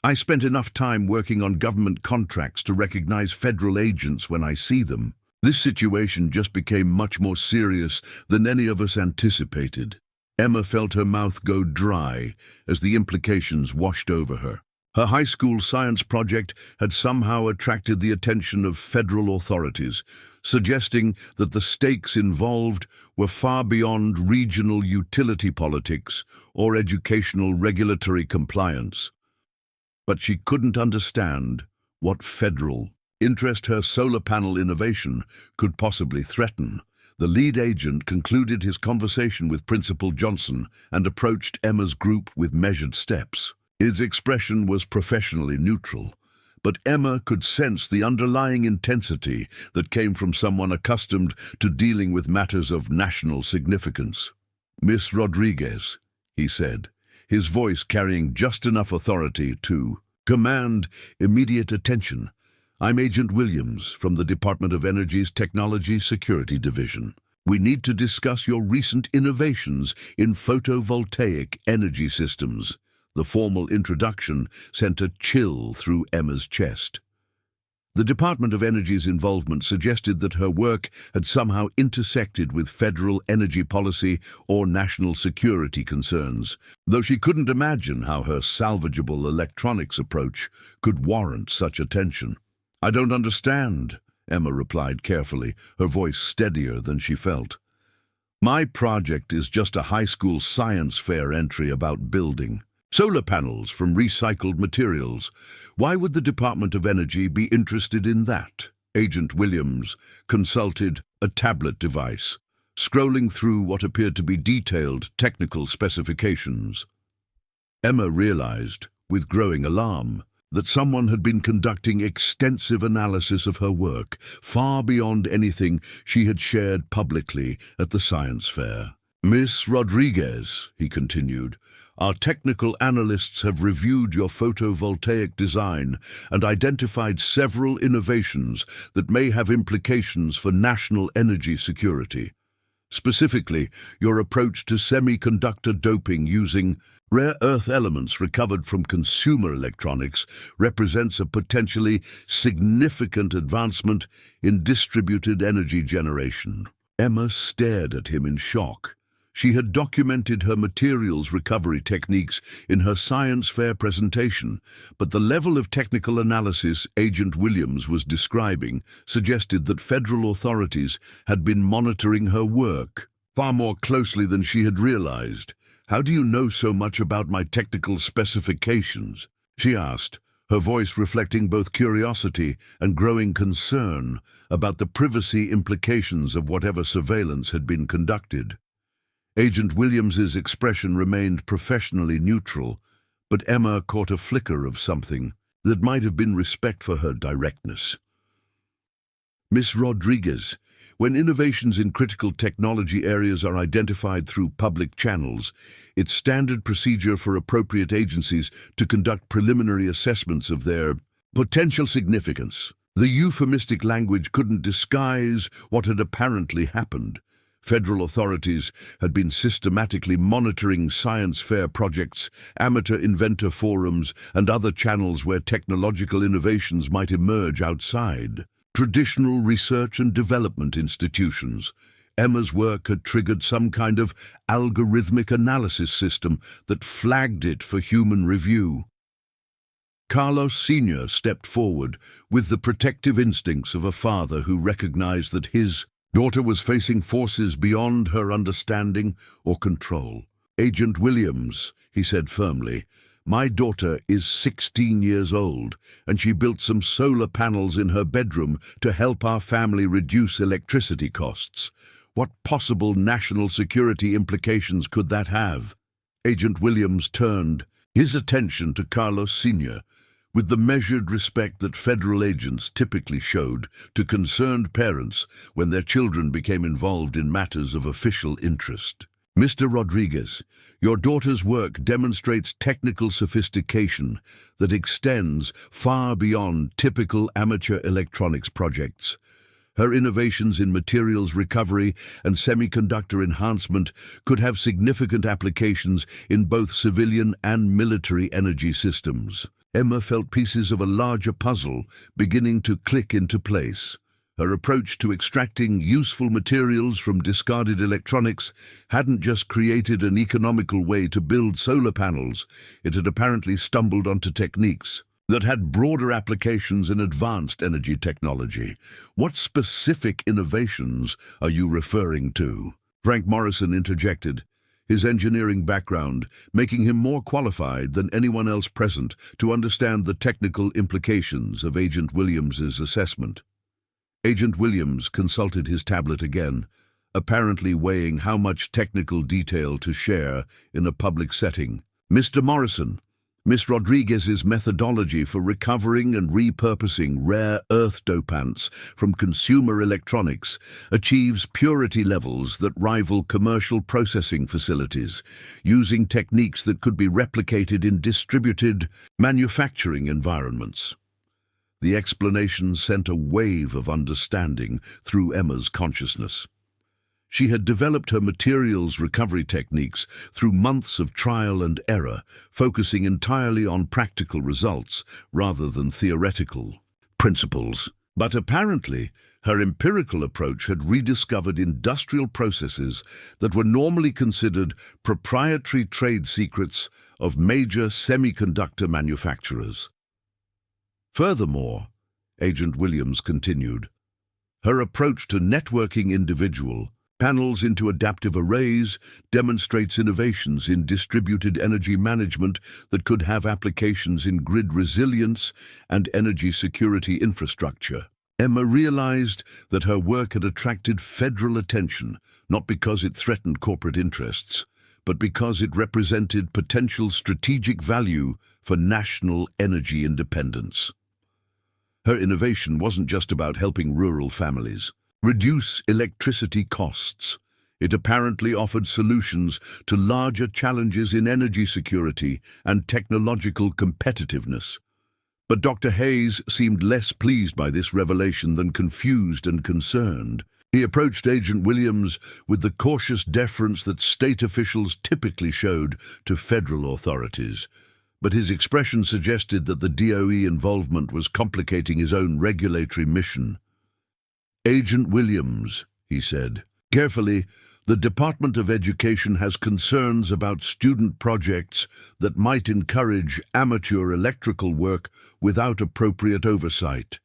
"I spent enough time working on government contracts to recognize federal agents when I see them. This situation just became much more serious than any of us anticipated." Emma felt her mouth go dry as the implications washed over her. Her high school science project had somehow attracted the attention of federal authorities, suggesting that the stakes involved were far beyond regional utility politics or educational regulatory compliance. But she couldn't understand what federal interest her solar panel innovation could possibly threaten. The lead agent concluded his conversation with Principal Johnson and approached Emma's group with measured steps. His expression was professionally neutral, but Emma could sense the underlying intensity that came from someone accustomed to dealing with matters of national significance. "Miss Rodriguez," he said, his voice carrying just enough authority to command immediate attention. "I'm Agent Williams from the Department of Energy's Technology Security Division. We need to discuss your recent innovations in photovoltaic energy systems." The formal introduction sent a chill through Emma's chest. The Department of Energy's involvement suggested that her work had somehow intersected with federal energy policy or national security concerns, though she couldn't imagine how her salvageable electronics approach could warrant such attention. I don't understand, Emma replied carefully, her voice steadier than she felt. My project is just a high school science fair entry about building solar panels from recycled materials. Why would the Department of Energy be interested in that? Agent Williams consulted a tablet device, scrolling through what appeared to be detailed technical specifications. Emma realized, with growing alarm, that someone had been conducting extensive analysis of her work, far beyond anything she had shared publicly at the science fair. Miss Rodriguez, he continued, our technical analysts have reviewed your photovoltaic design and identified several innovations that may have implications for national energy security. Specifically, your approach to semiconductor doping using rare earth elements recovered from consumer electronics represents a potentially significant advancement in distributed energy generation. Emma stared at him in shock. She had documented her materials recovery techniques in her science fair presentation, but the level of technical analysis Agent Williams was describing suggested that federal authorities had been monitoring her work far more closely than she had realized. How do you know so much about my technical specifications? She asked, her voice reflecting both curiosity and growing concern about the privacy implications of whatever surveillance had been conducted. Agent Williams's expression remained professionally neutral, but Emma caught a flicker of something that might have been respect for her directness. Miss Rodriguez, when innovations in critical technology areas are identified through public channels, it's standard procedure for appropriate agencies to conduct preliminary assessments of their potential significance. The euphemistic language couldn't disguise what had apparently happened. Federal authorities had been systematically monitoring science fair projects, amateur inventor forums, and other channels where technological innovations might emerge outside traditional research and development institutions. Emma's work had triggered some kind of algorithmic analysis system that flagged it for human review. Carlos Sr. stepped forward with the protective instincts of a father who recognized that his daughter was facing forces beyond her understanding or control. Agent Williams, he said firmly, my daughter is 16 years old, and she built some solar panels in her bedroom to help our family reduce electricity costs. What possible national security implications could that have? Agent Williams turned his attention to Carlos Sr. with the measured respect that federal agents typically showed to concerned parents when their children became involved in matters of official interest. Mr. Rodriguez, your daughter's work demonstrates technical sophistication that extends far beyond typical amateur electronics projects. Her innovations in materials recovery and semiconductor enhancement could have significant applications in both civilian and military energy systems. Emma felt pieces of a larger puzzle beginning to click into place. Her approach to extracting useful materials from discarded electronics hadn't just created an economical way to build solar panels, it had apparently stumbled onto techniques that had broader applications in advanced energy technology. What specific innovations are you referring to? Frank Morrison interjected, his engineering background making him more qualified than anyone else present to understand the technical implications of Agent Williams's assessment. Agent Williams consulted his tablet again, apparently weighing how much technical detail to share in a public setting. Mr. Morrison, Miss Rodriguez's methodology for recovering and repurposing rare earth dopants from consumer electronics achieves purity levels that rival commercial processing facilities, using techniques that could be replicated in distributed manufacturing environments. The explanation sent a wave of understanding through Emma's consciousness. She had developed her materials recovery techniques through months of trial and error, focusing entirely on practical results rather than theoretical principles. But apparently, her empirical approach had rediscovered industrial processes that were normally considered proprietary trade secrets of major semiconductor manufacturers. Furthermore, Agent Williams continued. Her approach to networking individual panels into adaptive arrays demonstrates innovations in distributed energy management that could have applications in grid resilience and energy security infrastructure. Emma realized that her work had attracted federal attention, not because it threatened corporate interests, but because it represented potential strategic value for national energy independence. Her innovation wasn't just about helping rural families reduce electricity costs. It apparently offered solutions to larger challenges in energy security and technological competitiveness. But Dr. Hayes seemed less pleased by this revelation than confused and concerned. He approached Agent Williams with the cautious deference that state officials typically showed to federal authorities. But his expression suggested that the DOE involvement was complicating his own regulatory mission. Agent Williams, he said, carefully, the Department of Education has concerns about student projects that might encourage amateur electrical work without appropriate oversight.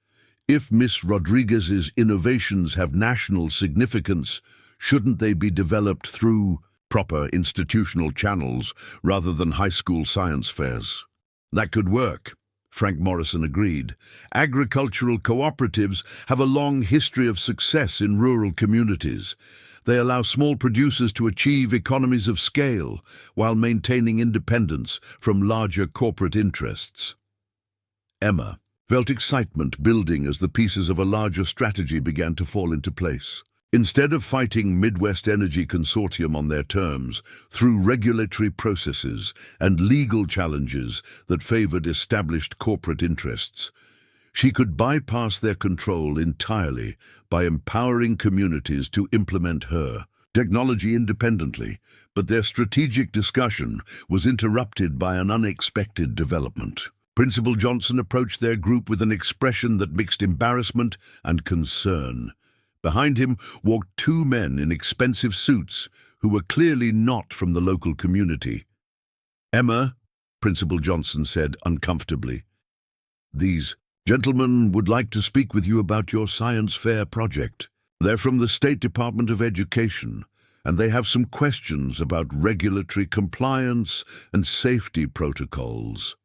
If Ms. Rodriguez's innovations have national significance, shouldn't they be developed through proper institutional channels rather than high school science fairs? That could work, Frank Morrison agreed. Agricultural cooperatives have a long history of success in rural communities. They allow small producers to achieve economies of scale while maintaining independence from larger corporate interests. Emma felt excitement building as the pieces of a larger strategy began to fall into place. Instead of fighting Midwest Energy Consortium on their terms through regulatory processes and legal challenges that favored established corporate interests, she could bypass their control entirely by empowering communities to implement her technology independently. But their strategic discussion was interrupted by an unexpected development. Principal Johnson approached their group with an expression that mixed embarrassment and concern. Behind him walked two men in expensive suits who were clearly not from the local community. "Emma," Principal Johnson said uncomfortably, "these gentlemen would like to speak with you about your science fair project. They're from the State Department of Education, and they have some questions about regulatory compliance and safety protocols."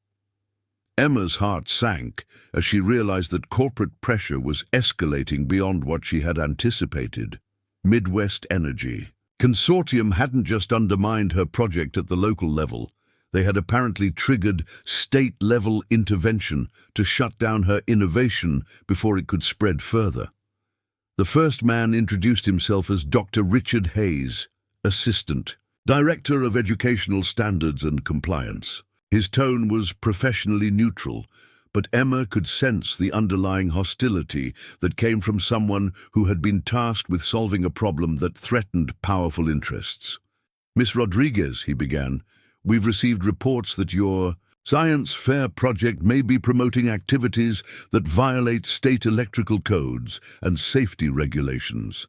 Emma's heart sank as she realized that corporate pressure was escalating beyond what she had anticipated. Midwest Energy Consortium hadn't just undermined her project at the local level. They had apparently triggered state-level intervention to shut down her innovation before it could spread further. The first man introduced himself as Dr. Richard Hayes, Assistant Director of Educational Standards and Compliance. His tone was professionally neutral, but Emma could sense the underlying hostility that came from someone who had been tasked with solving a problem that threatened powerful interests. "Miss Rodriguez," he began, "we've received reports that your science fair project may be promoting activities that violate state electrical codes and safety regulations.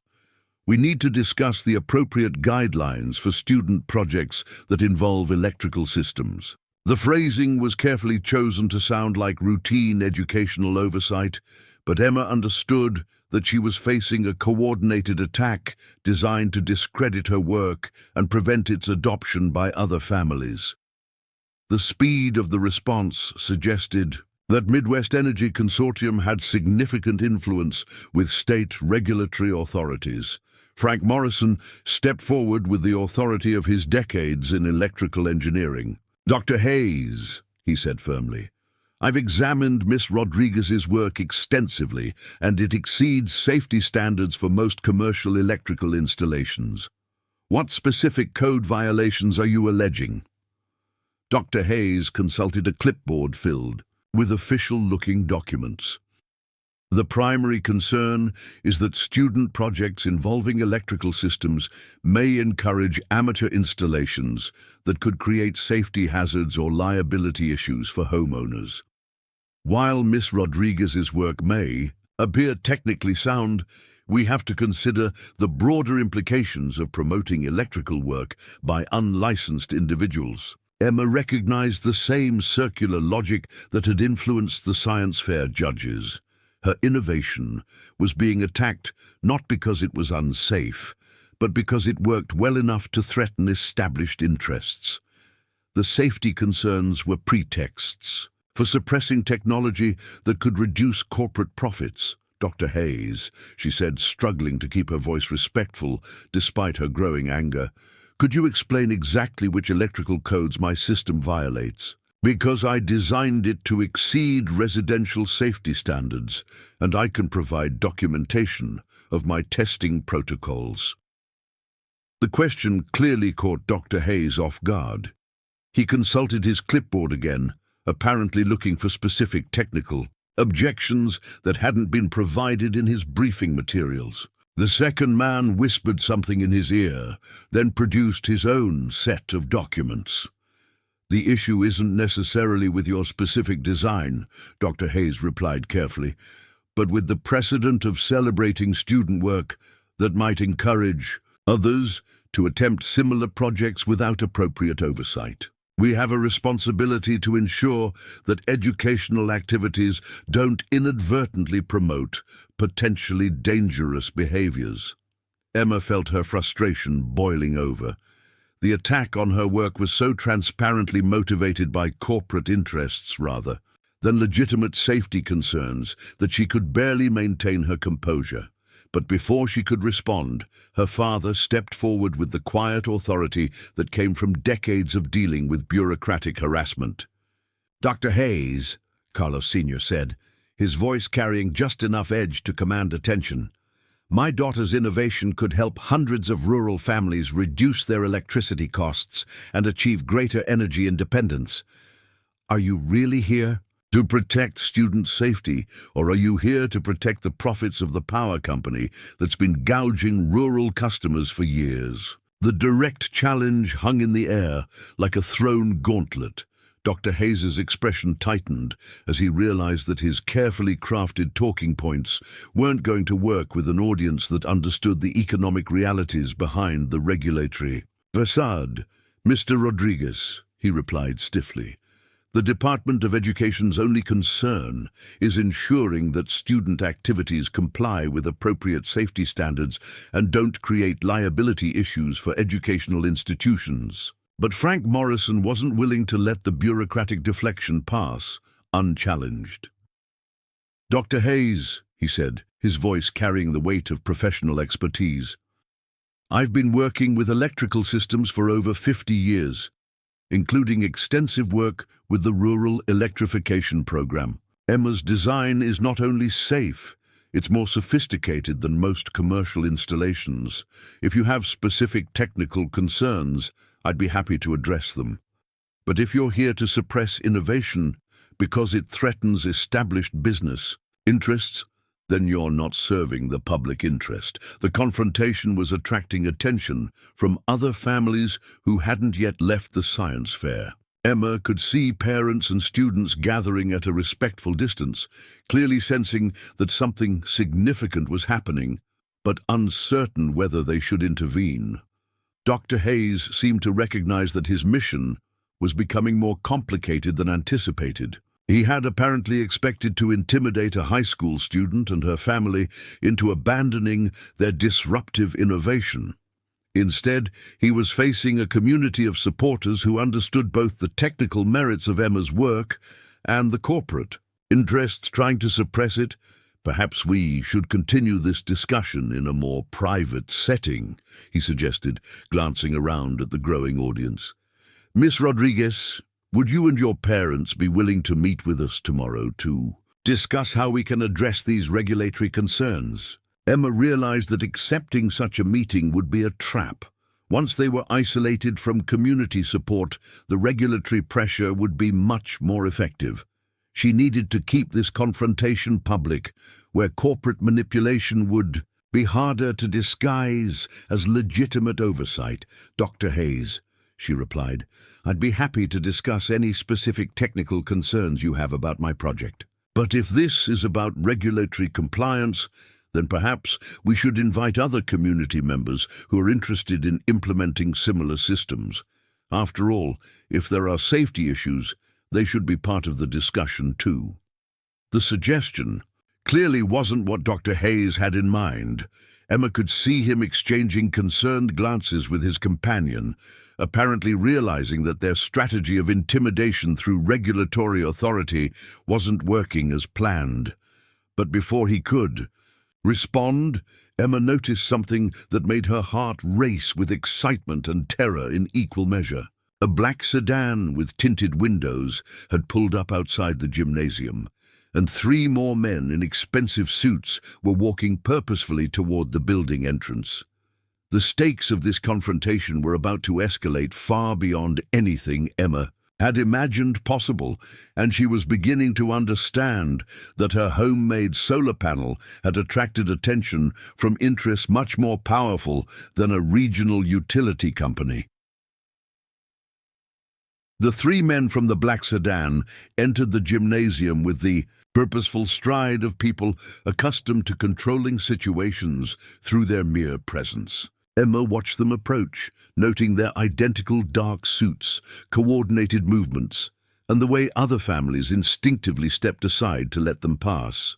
We need to discuss the appropriate guidelines for student projects that involve electrical systems." The phrasing was carefully chosen to sound like routine educational oversight, but Emma understood that she was facing a coordinated attack designed to discredit her work and prevent its adoption by other families. The speed of the response suggested that Midwest Energy Consortium had significant influence with state regulatory authorities. Frank Morrison stepped forward with the authority of his decades in electrical engineering. "Dr. Hayes," he said firmly, "I've examined Miss Rodriguez's work extensively, and it exceeds safety standards for most commercial electrical installations. What specific code violations are you alleging?" Dr. Hayes consulted a clipboard filled with official-looking documents. "The primary concern is that student projects involving electrical systems may encourage amateur installations that could create safety hazards or liability issues for homeowners. While Miss Rodriguez's work may appear technically sound, we have to consider the broader implications of promoting electrical work by unlicensed individuals." Emma recognized the same circular logic that had influenced the science fair judges. Her innovation was being attacked not because it was unsafe, but because it worked well enough to threaten established interests. The safety concerns were pretexts for suppressing technology that could reduce corporate profits. Dr. Hayes, she said, struggling to keep her voice respectful despite her growing anger, could you explain exactly which electrical codes my system violates? Because I designed it to exceed residential safety standards, and I can provide documentation of my testing protocols. The question clearly caught Dr. Hayes off guard. He consulted his clipboard again, apparently looking for specific technical objections that hadn't been provided in his briefing materials. The second man whispered something in his ear, then produced his own set of documents. The issue isn't necessarily with your specific design, Dr. Hayes replied carefully, but with the precedent of celebrating student work that might encourage others to attempt similar projects without appropriate oversight. We have a responsibility to ensure that educational activities don't inadvertently promote potentially dangerous behaviors. Emma felt her frustration boiling over. The attack on her work was so transparently motivated by corporate interests rather than legitimate safety concerns that she could barely maintain her composure. But before she could respond, her father stepped forward with the quiet authority that came from decades of dealing with bureaucratic harassment. "Dr. Hayes," Carlos Sr. said, his voice carrying just enough edge to command attention, "my daughter's innovation could help hundreds of rural families reduce their electricity costs and achieve greater energy independence. Are you really here to protect student safety, or are you here to protect the profits of the power company that's been gouging rural customers for years?" The direct challenge hung in the air like a thrown gauntlet. Dr. Hayes's expression tightened as he realized that his carefully crafted talking points weren't going to work with an audience that understood the economic realities behind the regulatory facade. "Mr. Rodriguez," he replied stiffly, "the Department of Education's only concern is ensuring that student activities comply with appropriate safety standards and don't create liability issues for educational institutions." But Frank Morrison wasn't willing to let the bureaucratic deflection pass unchallenged. "Dr. Hayes," he said, his voice carrying the weight of professional expertise, "I've been working with electrical systems for over 50 years, including extensive work with the Rural Electrification Program. Emma's design is not only safe, it's more sophisticated than most commercial installations. If you have specific technical concerns, I'd be happy to address them. But if you're here to suppress innovation because it threatens established business interests, then you're not serving the public interest." The confrontation was attracting attention from other families who hadn't yet left the science fair. Emma could see parents and students gathering at a respectful distance, clearly sensing that something significant was happening, but uncertain whether they should intervene. Dr. Hayes seemed to recognize that his mission was becoming more complicated than anticipated. He had apparently expected to intimidate a high school student and her family into abandoning their disruptive innovation. Instead, he was facing a community of supporters who understood both the technical merits of Emma's work and the corporate interests trying to suppress it. "Perhaps we should continue this discussion in a more private setting," he suggested, glancing around at the growing audience. "Miss Rodriguez, would you and your parents be willing to meet with us tomorrow to discuss how we can address these regulatory concerns?" Emma realized that accepting such a meeting would be a trap. Once they were isolated from community support, the regulatory pressure would be much more effective. She needed to keep this confrontation public, where corporate manipulation would be harder to disguise as legitimate oversight. "Dr. Hayes," she replied, "I'd be happy to discuss any specific technical concerns you have about my project. But if this is about regulatory compliance, then perhaps we should invite other community members who are interested in implementing similar systems. After all, if there are safety issues, they should be part of the discussion too." The suggestion clearly wasn't what Dr. Hayes had in mind. Emma could see him exchanging concerned glances with his companion, apparently realizing that their strategy of intimidation through regulatory authority wasn't working as planned. But before he could respond, Emma noticed something that made her heart race with excitement and terror in equal measure. A black sedan with tinted windows had pulled up outside the gymnasium, and 3 more men in expensive suits were walking purposefully toward the building entrance. The stakes of this confrontation were about to escalate far beyond anything Emma had imagined possible, and she was beginning to understand that her homemade solar panel had attracted attention from interests much more powerful than a regional utility company. The 3 men from the black sedan entered the gymnasium with the purposeful stride of people accustomed to controlling situations through their mere presence. Emma watched them approach, noting their identical dark suits, coordinated movements, and the way other families instinctively stepped aside to let them pass.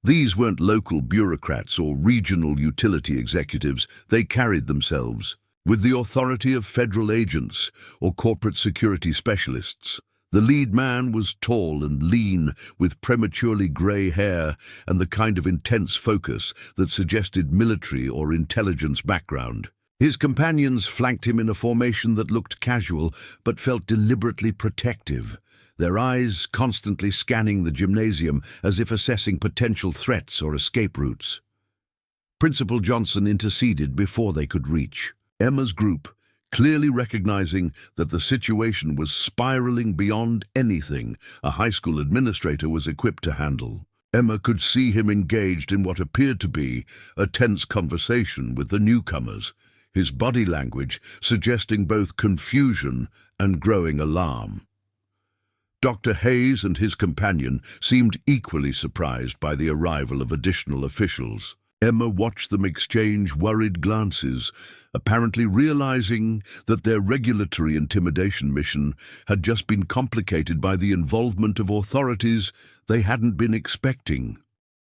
These weren't local bureaucrats or regional utility executives. They carried themselves with the authority of federal agents or corporate security specialists. The lead man was tall and lean, with prematurely grey hair and the kind of intense focus that suggested military or intelligence background. His companions flanked him in a formation that looked casual but felt deliberately protective, their eyes constantly scanning the gymnasium as if assessing potential threats or escape routes. Principal Johnson interceded before they could reach Emma's group, clearly recognizing that the situation was spiraling beyond anything a high school administrator was equipped to handle. Emma could see him engaged in what appeared to be a tense conversation with the newcomers, his body language suggesting both confusion and growing alarm. Dr. Hayes and his companion seemed equally surprised by the arrival of additional officials. Emma watched them exchange worried glances, apparently realizing that their regulatory intimidation mission had just been complicated by the involvement of authorities they hadn't been expecting.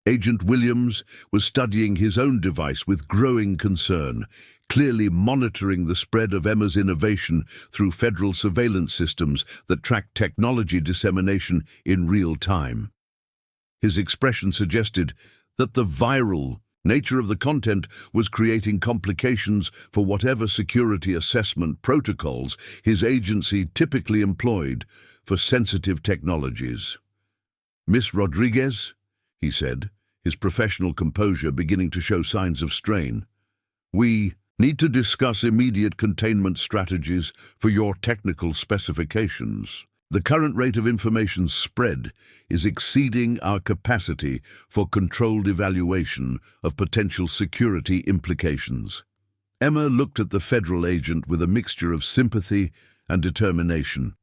Agent Williams was studying his own device with growing concern, clearly monitoring the spread of Emma's innovation through federal surveillance systems that track technology dissemination in real time. His expression suggested that the viral nature of the content was creating complications for whatever security assessment protocols his agency typically employed for sensitive technologies. "Miss Rodriguez," he said, his professional composure beginning to show signs of strain, "we need to discuss immediate containment strategies for your technical specifications. The current rate of information spread is exceeding our capacity for controlled evaluation of potential security implications." Emma looked at the federal agent with a mixture of sympathy and determination.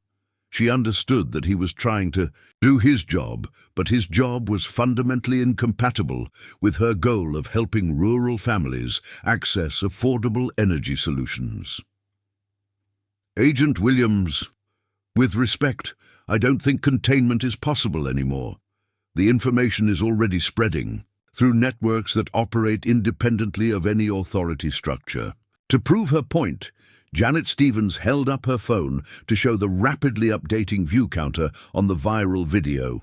She understood that he was trying to do his job, but his job was fundamentally incompatible with her goal of helping rural families access affordable energy solutions. "Agent Williams, with respect, I don't think containment is possible anymore. The information is already spreading through networks that operate independently of any authority structure." To prove her point, Janet Stevens held up her phone to show the rapidly updating view counter on the viral video.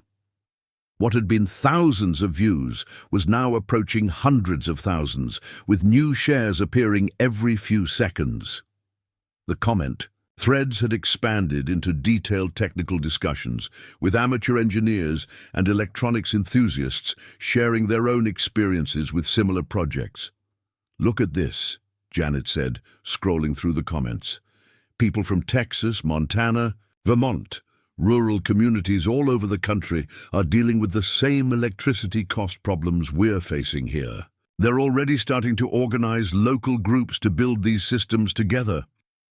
What had been thousands of views was now approaching hundreds of thousands, with new shares appearing every few seconds. The comment threads had expanded into detailed technical discussions, with amateur engineers and electronics enthusiasts sharing their own experiences with similar projects. "Look at this," Janet said, scrolling through the comments. "People from Texas, Montana, Vermont, rural communities all over the country are dealing with the same electricity cost problems we're facing here. They're already starting to organize local groups to build these systems together."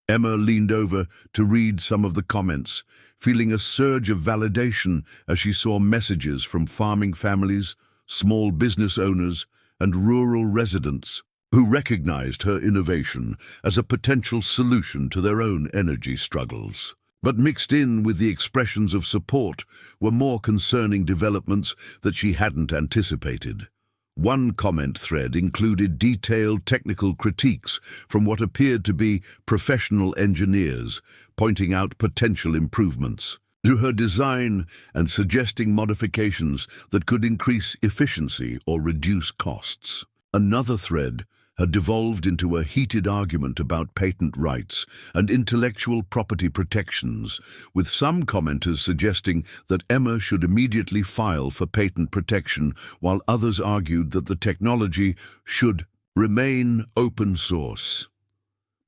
Emma leaned over to read some of the comments, feeling a surge of validation as she saw messages from farming families, small business owners, and rural residents who recognized her innovation as a potential solution to their own energy struggles. But mixed in with the expressions of support were more concerning developments that she hadn't anticipated. One comment thread included detailed technical critiques from what appeared to be professional engineers, pointing out potential improvements to her design and suggesting modifications that could increase efficiency or reduce costs. Another thread had devolved into a heated argument about patent rights and intellectual property protections, with some commenters suggesting that Emma should immediately file for patent protection, while others argued that the technology should remain open source.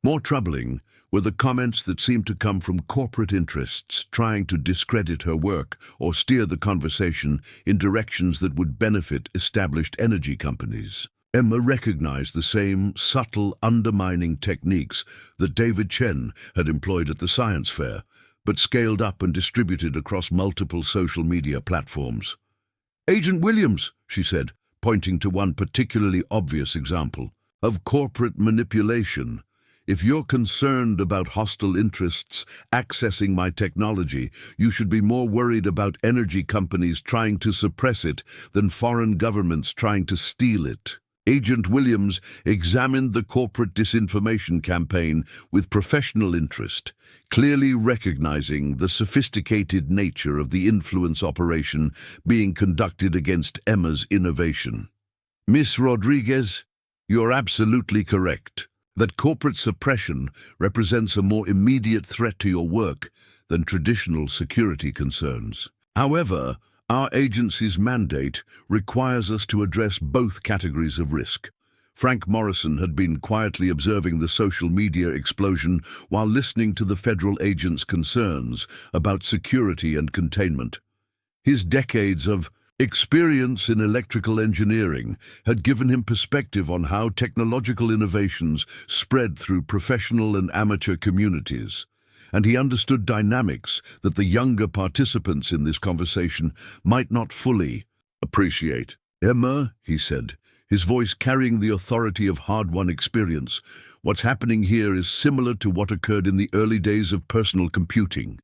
More troubling were the comments that seemed to come from corporate interests trying to discredit her work or steer the conversation in directions that would benefit established energy companies. Emma recognized the same subtle, undermining techniques that David Chen had employed at the science fair, but scaled up and distributed across multiple social media platforms. "Agent Williams," she said, pointing to one particularly obvious example of corporate manipulation. "If you're concerned about hostile interests accessing my technology, you should be more worried about energy companies trying to suppress it than foreign governments trying to steal it." Agent Williams examined the corporate disinformation campaign with professional interest, clearly recognizing the sophisticated nature of the influence operation being conducted against Emma's innovation. "Miss Rodriguez, you're absolutely correct that corporate suppression represents a more immediate threat to your work than traditional security concerns. However, our agency's mandate requires us to address both categories of risk." Frank Morrison had been quietly observing the social media explosion while listening to the federal agent's concerns about security and containment. His decades of experience in electrical engineering had given him perspective on how technological innovations spread through professional and amateur communities, and he understood dynamics that the younger participants in this conversation might not fully appreciate. "Emma," he said, his voice carrying the authority of hard-won experience, "what's happening here is similar to what occurred in the early days of personal computing.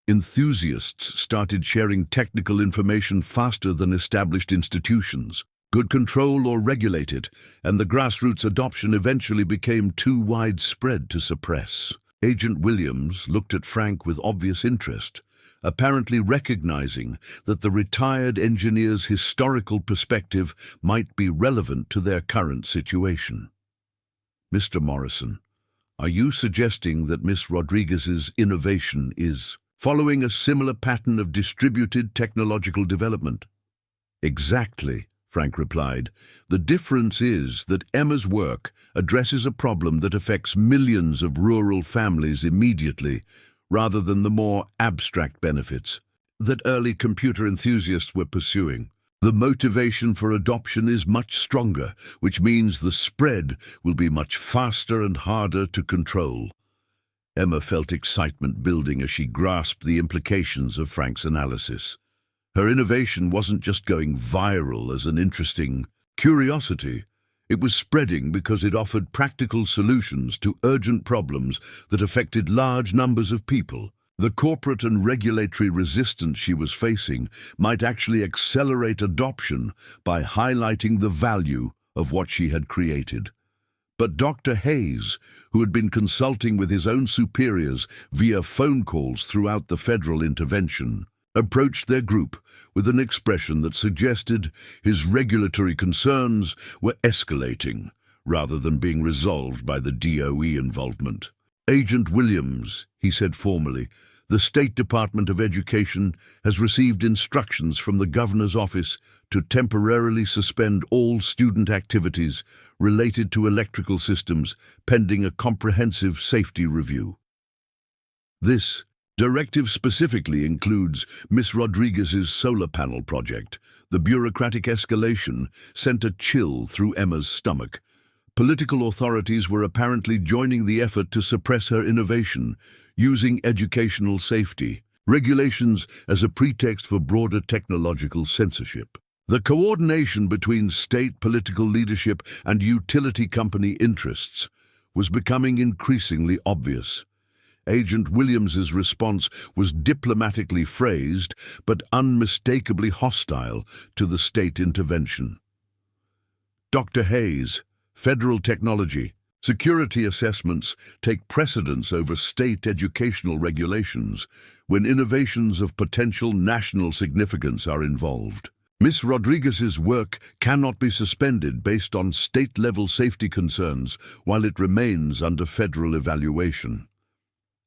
Enthusiasts started sharing technical information faster than established institutions could control or regulate it, and the grassroots adoption eventually became too widespread to suppress." Agent Williams looked at Frank with obvious interest, apparently recognizing that the retired engineer's historical perspective might be relevant to their current situation. "Mr. Morrison, are you suggesting that Miss Rodriguez's innovation is following a similar pattern of distributed technological development?" "Exactly," Frank replied. "The difference is that Emma's work addresses a problem that affects millions of rural families immediately, rather than the more abstract benefits that early computer enthusiasts were pursuing. The motivation for adoption is much stronger, which means the spread will be much faster and harder to control." Emma felt excitement building as she grasped the implications of Frank's analysis. Her innovation wasn't just going viral as an interesting curiosity. It was spreading because it offered practical solutions to urgent problems that affected large numbers of people. The corporate and regulatory resistance she was facing might actually accelerate adoption by highlighting the value of what she had created. But Dr. Hayes, who had been consulting with his own superiors via phone calls throughout the federal intervention, approached their group with an expression that suggested his regulatory concerns were escalating rather than being resolved by the DOE involvement. "Agent Williams," he said formally, "the State Department of Education has received instructions from the Governor's office to temporarily suspend all student activities related to electrical systems pending a comprehensive safety review. This directive specifically includes Miss Rodriguez's solar panel project." The bureaucratic escalation sent a chill through Emma's stomach. Political authorities were apparently joining the effort to suppress her innovation, using educational safety regulations as a pretext for broader technological censorship. The coordination between state political leadership and utility company interests was becoming increasingly obvious. Agent Williams's response was diplomatically phrased, but unmistakably hostile to the state intervention. Dr. Hayes, Federal Technology. Security assessments take precedence over state educational regulations when innovations of potential national significance are involved. Ms. Rodriguez's work cannot be suspended based on state-level safety concerns while it remains under federal evaluation.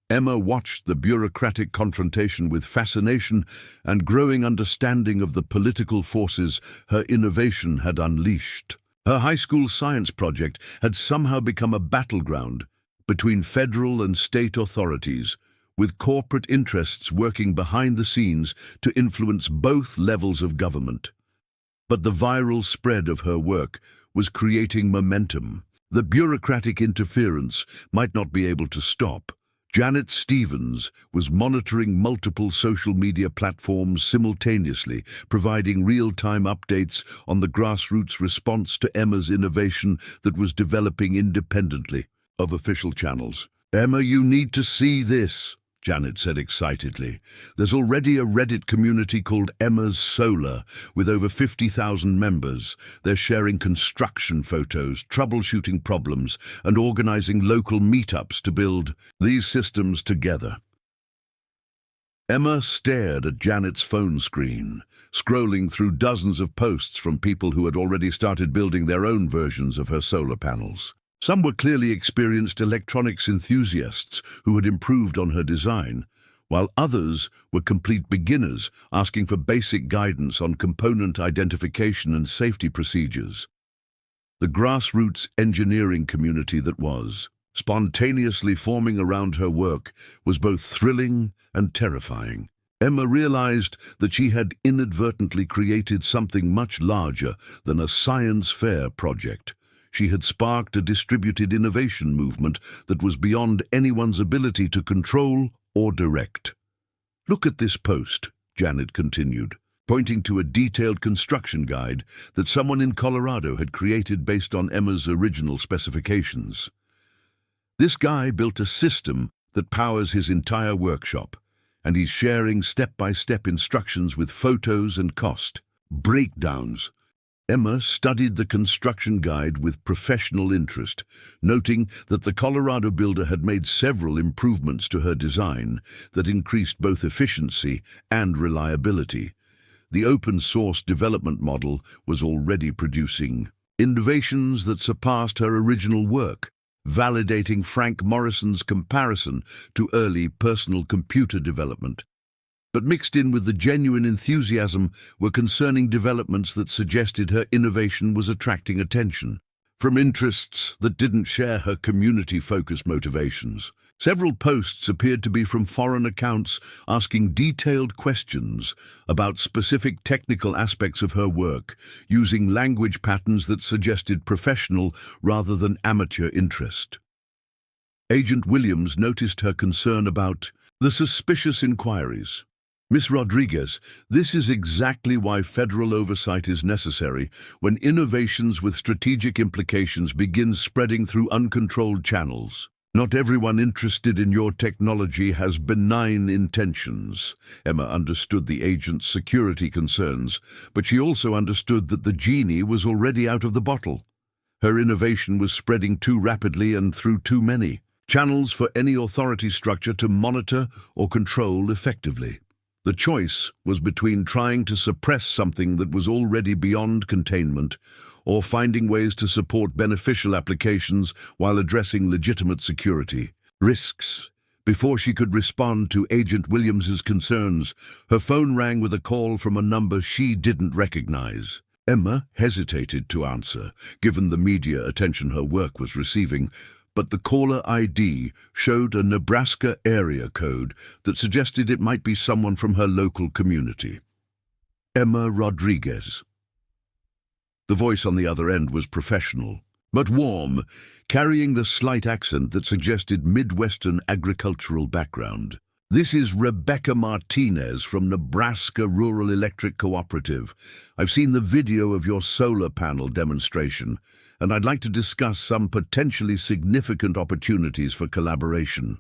Emma watched the bureaucratic confrontation with fascination and growing understanding of the political forces her innovation had unleashed. Her high school science project had somehow become a battleground between federal and state authorities, with corporate interests working behind the scenes to influence both levels of government. But the viral spread of her work was creating momentum. The bureaucratic interference might not be able to stop. Janet Stevens was monitoring multiple social media platforms simultaneously, providing real-time updates on the grassroots response to Emma's innovation that was developing independently of official channels. "Emma, you need to see this," Janet said excitedly. "There's already a Reddit community called Emma's Solar, with over 50,000 members. They're sharing construction photos, troubleshooting problems, and organizing local meetups to build these systems together." Emma stared at Janet's phone screen, scrolling through dozens of posts from people who had already started building their own versions of her solar panels. Some were clearly experienced electronics enthusiasts who had improved on her design, while others were complete beginners asking for basic guidance on component identification and safety procedures. The grassroots engineering community that was spontaneously forming around her work was both thrilling and terrifying. Emma realized that she had inadvertently created something much larger than a science fair project. She had sparked a distributed innovation movement that was beyond anyone's ability to control or direct. "Look at this post," Janet continued, pointing to a detailed construction guide that someone in Colorado had created based on Emma's original specifications. "This guy built a system that powers his entire workshop, and he's sharing step-by-step instructions with photos and cost breakdowns." Emma studied the construction guide with professional interest, noting that the Colorado builder had made several improvements to her design that increased both efficiency and reliability. The open-source development model was already producing innovations that surpassed her original work, validating Frank Morrison's comparison to early personal computer development. But mixed in with the genuine enthusiasm were concerning developments that suggested her innovation was attracting attention from interests that didn't share her community-focused motivations. Several posts appeared to be from foreign accounts asking detailed questions about specific technical aspects of her work, using language patterns that suggested professional rather than amateur interest. Agent Williams noticed her concern about the suspicious inquiries. "Ms. Rodriguez, this is exactly why federal oversight is necessary when innovations with strategic implications begin spreading through uncontrolled channels. Not everyone interested in your technology has benign intentions." Emma understood the agent's security concerns, but she also understood that the genie was already out of the bottle. Her innovation was spreading too rapidly and through too many channels for any authority structure to monitor or control effectively. The choice was between trying to suppress something that was already beyond containment or finding ways to support beneficial applications while addressing legitimate security risks. Before she could respond to Agent Williams's concerns, her phone rang with a call from a number she didn't recognize. Emma hesitated to answer, given the media attention her work was receiving, but the caller ID showed a Nebraska area code that suggested it might be someone from her local community. Emma Rodriguez. The voice on the other end was professional, but warm, carrying the slight accent that suggested Midwestern agricultural background. "This is Rebecca Martinez from Nebraska Rural Electric Cooperative. I've seen the video of your solar panel demonstration, and I'd like to discuss some potentially significant opportunities for collaboration."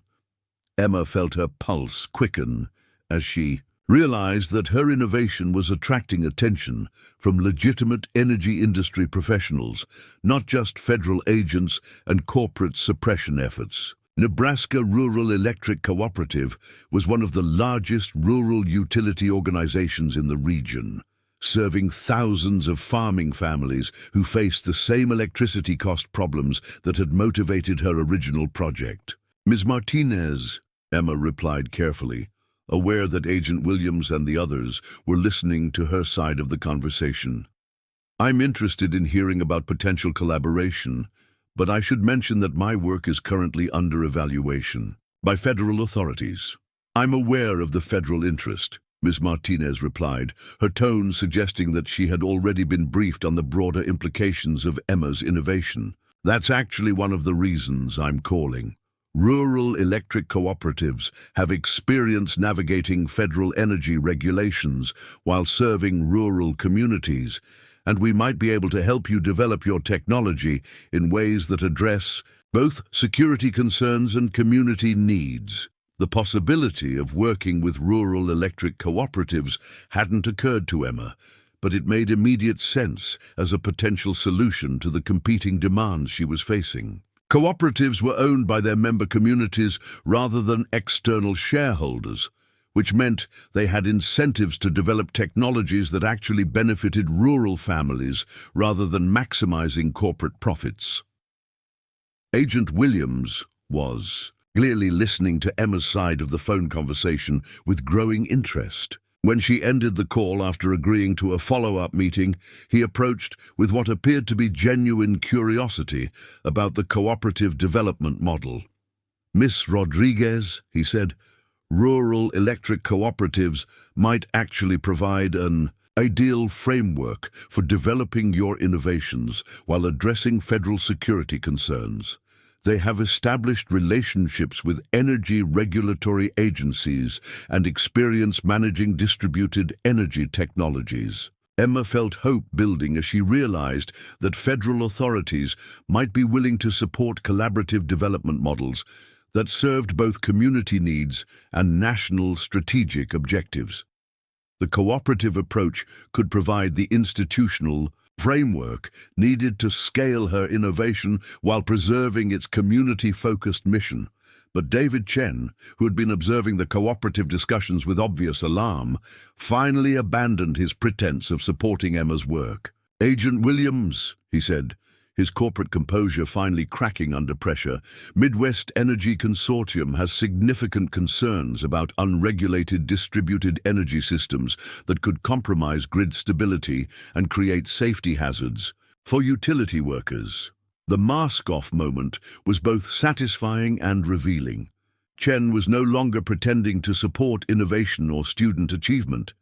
Emma felt her pulse quicken as she realized that her innovation was attracting attention from legitimate energy industry professionals, not just federal agents and corporate suppression efforts. Nebraska Rural Electric Cooperative was one of the largest rural utility organizations in the region, serving thousands of farming families who faced the same electricity cost problems that had motivated her original project. "Ms. Martinez," Emma replied carefully, aware that Agent Williams and the others were listening to her side of the conversation. "I'm interested in hearing about potential collaboration, but I should mention that my work is currently under evaluation by federal authorities." "I'm aware of the federal interest," Ms. Martinez replied, her tone suggesting that she had already been briefed on the broader implications of Emma's innovation. "That's actually one of the reasons I'm calling. Rural electric cooperatives have experience navigating federal energy regulations while serving rural communities, and we might be able to help you develop your technology in ways that address both security concerns and community needs." The possibility of working with rural electric cooperatives hadn't occurred to Emma, but it made immediate sense as a potential solution to the competing demands she was facing. Cooperatives were owned by their member communities rather than external shareholders, which meant they had incentives to develop technologies that actually benefited rural families rather than maximizing corporate profits. Agent Williams was clearly listening to Emma's side of the phone conversation with growing interest. When she ended the call after agreeing to a follow-up meeting, he approached with what appeared to be genuine curiosity about the cooperative development model. "Miss Rodriguez," he said, "rural electric cooperatives might actually provide an ideal framework for developing your innovations while addressing federal security concerns. They have established relationships with energy regulatory agencies and experience managing distributed energy technologies." Emma felt hope building as she realized that federal authorities might be willing to support collaborative development models that served both community needs and national strategic objectives. The cooperative approach could provide the institutional framework needed to scale her innovation while preserving its community-focused mission. But David Chen, who had been observing the cooperative discussions with obvious alarm, finally abandoned his pretense of supporting Emma's work. "Agent Williams," he said, his corporate composure finally cracking under pressure, "Midwest Energy Consortium has significant concerns about unregulated distributed energy systems that could compromise grid stability and create safety hazards for utility workers." The mask-off moment was both satisfying and revealing. Chen was no longer pretending to support innovation or student achievement.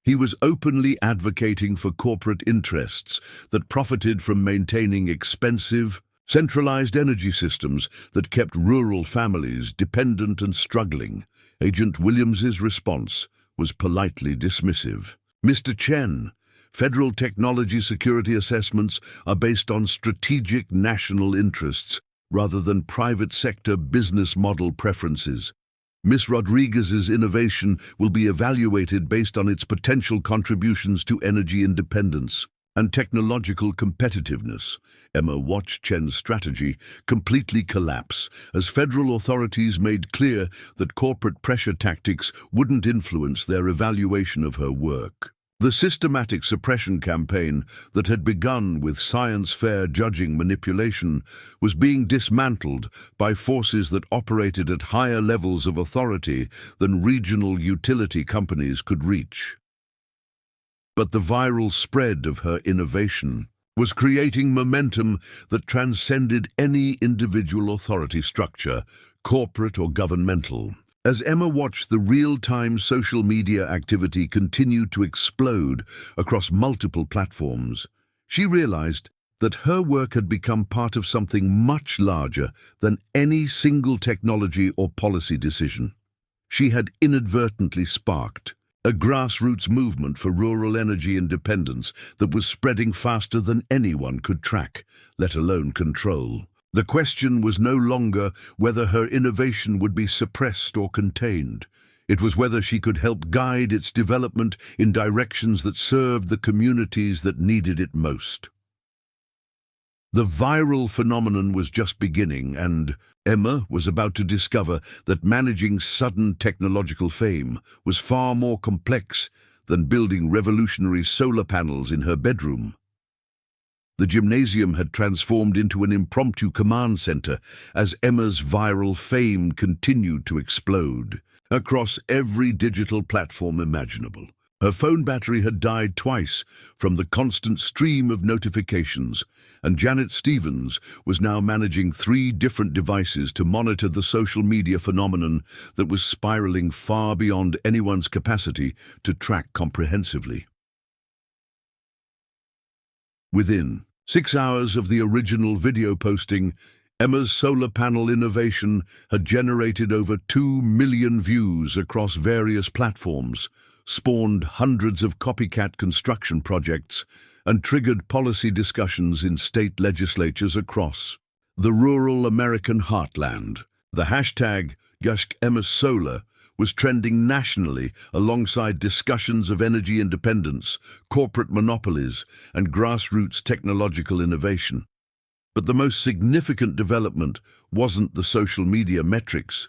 He was openly advocating for corporate interests that profited from maintaining expensive, centralized energy systems that kept rural families dependent and struggling. Agent Williams's response was politely dismissive. "Mr. Chen, federal technology security assessments are based on strategic national interests rather than private sector business model preferences. Ms. Rodriguez's innovation will be evaluated based on its potential contributions to energy independence and technological competitiveness." Emma watched Chen's strategy completely collapse as federal authorities made clear that corporate pressure tactics wouldn't influence their evaluation of her work. The systematic suppression campaign that had begun with science-fair judging manipulation was being dismantled by forces that operated at higher levels of authority than regional utility companies could reach. But the viral spread of her innovation was creating momentum that transcended any individual authority structure, corporate or governmental. As Emma watched the real-time social media activity continue to explode across multiple platforms, she realized that her work had become part of something much larger than any single technology or policy decision. She had inadvertently sparked a grassroots movement for rural energy independence that was spreading faster than anyone could track, let alone control. The question was no longer whether her innovation would be suppressed or contained. It was whether she could help guide its development in directions that served the communities that needed it most. The viral phenomenon was just beginning, and Emma was about to discover that managing sudden technological fame was far more complex than building revolutionary solar panels in her bedroom. The gymnasium had transformed into an impromptu command center as Emma's viral fame continued to explode across every digital platform imaginable. Her phone battery had died twice from the constant stream of notifications, and Janet Stevens was now managing 3 different devices to monitor the social media phenomenon that was spiraling far beyond anyone's capacity to track comprehensively. Within 6 hours of the original video posting, Emma's solar panel innovation had generated over 2 million views across various platforms, spawned hundreds of copycat construction projects, and triggered policy discussions in state legislatures across the rural American heartland. The hashtag #EmmaSolar was trending nationally alongside discussions of energy independence, corporate monopolies, and grassroots technological innovation. But the most significant development wasn't the social media metrics.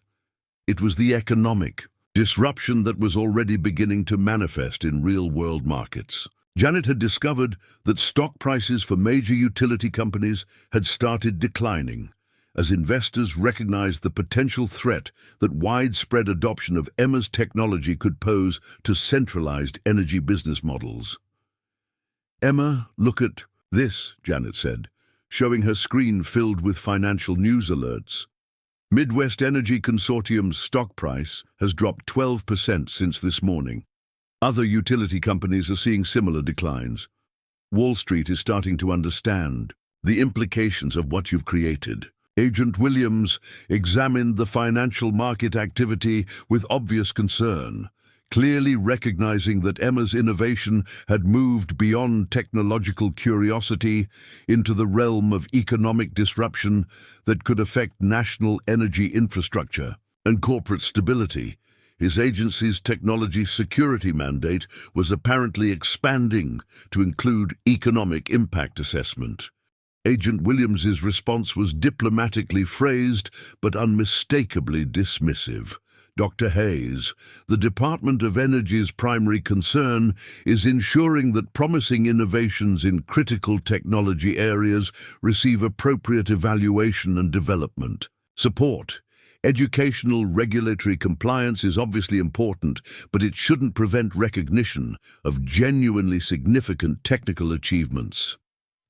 It was the economic disruption that was already beginning to manifest in real-world markets. Janet had discovered that stock prices for major utility companies had started declining as investors recognized the potential threat that widespread adoption of Emma's technology could pose to centralized energy business models. "Emma, look at this," Janet said, showing her screen filled with financial news alerts. Midwest Energy Consortium's stock price has dropped 12% since this morning. Other utility companies are seeing similar declines. Wall Street is starting to understand the implications of what you've created. Agent Williams examined the financial market activity with obvious concern, clearly recognizing that Emma's innovation had moved beyond technological curiosity into the realm of economic disruption that could affect national energy infrastructure and corporate stability. His agency's technology security mandate was apparently expanding to include economic impact assessment. Agent Williams's response was diplomatically phrased but unmistakably dismissive. "Dr. Hayes, the Department of Energy's primary concern is ensuring that promising innovations in critical technology areas receive appropriate evaluation and development. Support. Educational regulatory compliance is obviously important, but it shouldn't prevent recognition of genuinely significant technical achievements."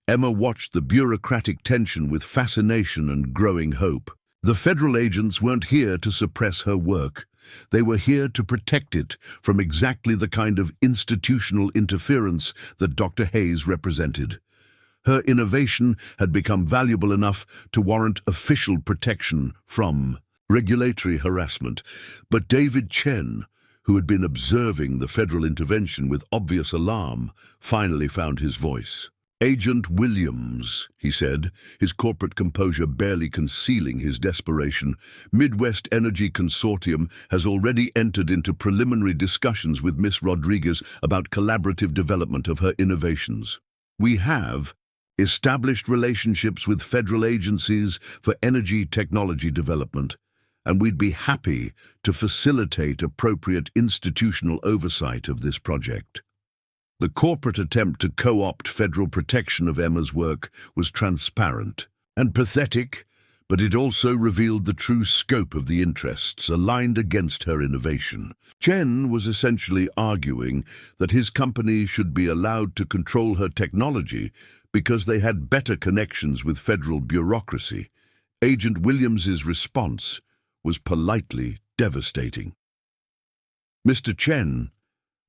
Emma watched the bureaucratic tension with fascination and growing hope. The federal agents weren't here to suppress her work. They were here to protect it from exactly the kind of institutional interference that Dr. Hayes represented. Her innovation had become valuable enough to warrant official protection from regulatory harassment. But David Chen, who had been observing the federal intervention with obvious alarm, finally found his voice. "Agent Williams," he said, his corporate composure barely concealing his desperation, "Midwest Energy Consortium has already entered into preliminary discussions with Ms. Rodriguez about collaborative development of her innovations. We have established relationships with federal agencies for energy technology development, and we'd be happy to facilitate appropriate institutional oversight of this project." The corporate attempt to co-opt federal protection of Emma's work was transparent and pathetic, but it also revealed the true scope of the interests aligned against her innovation. Chen was essentially arguing that his company should be allowed to control her technology because they had better connections with federal bureaucracy. Agent Williams's response was politely devastating. "Mr. Chen,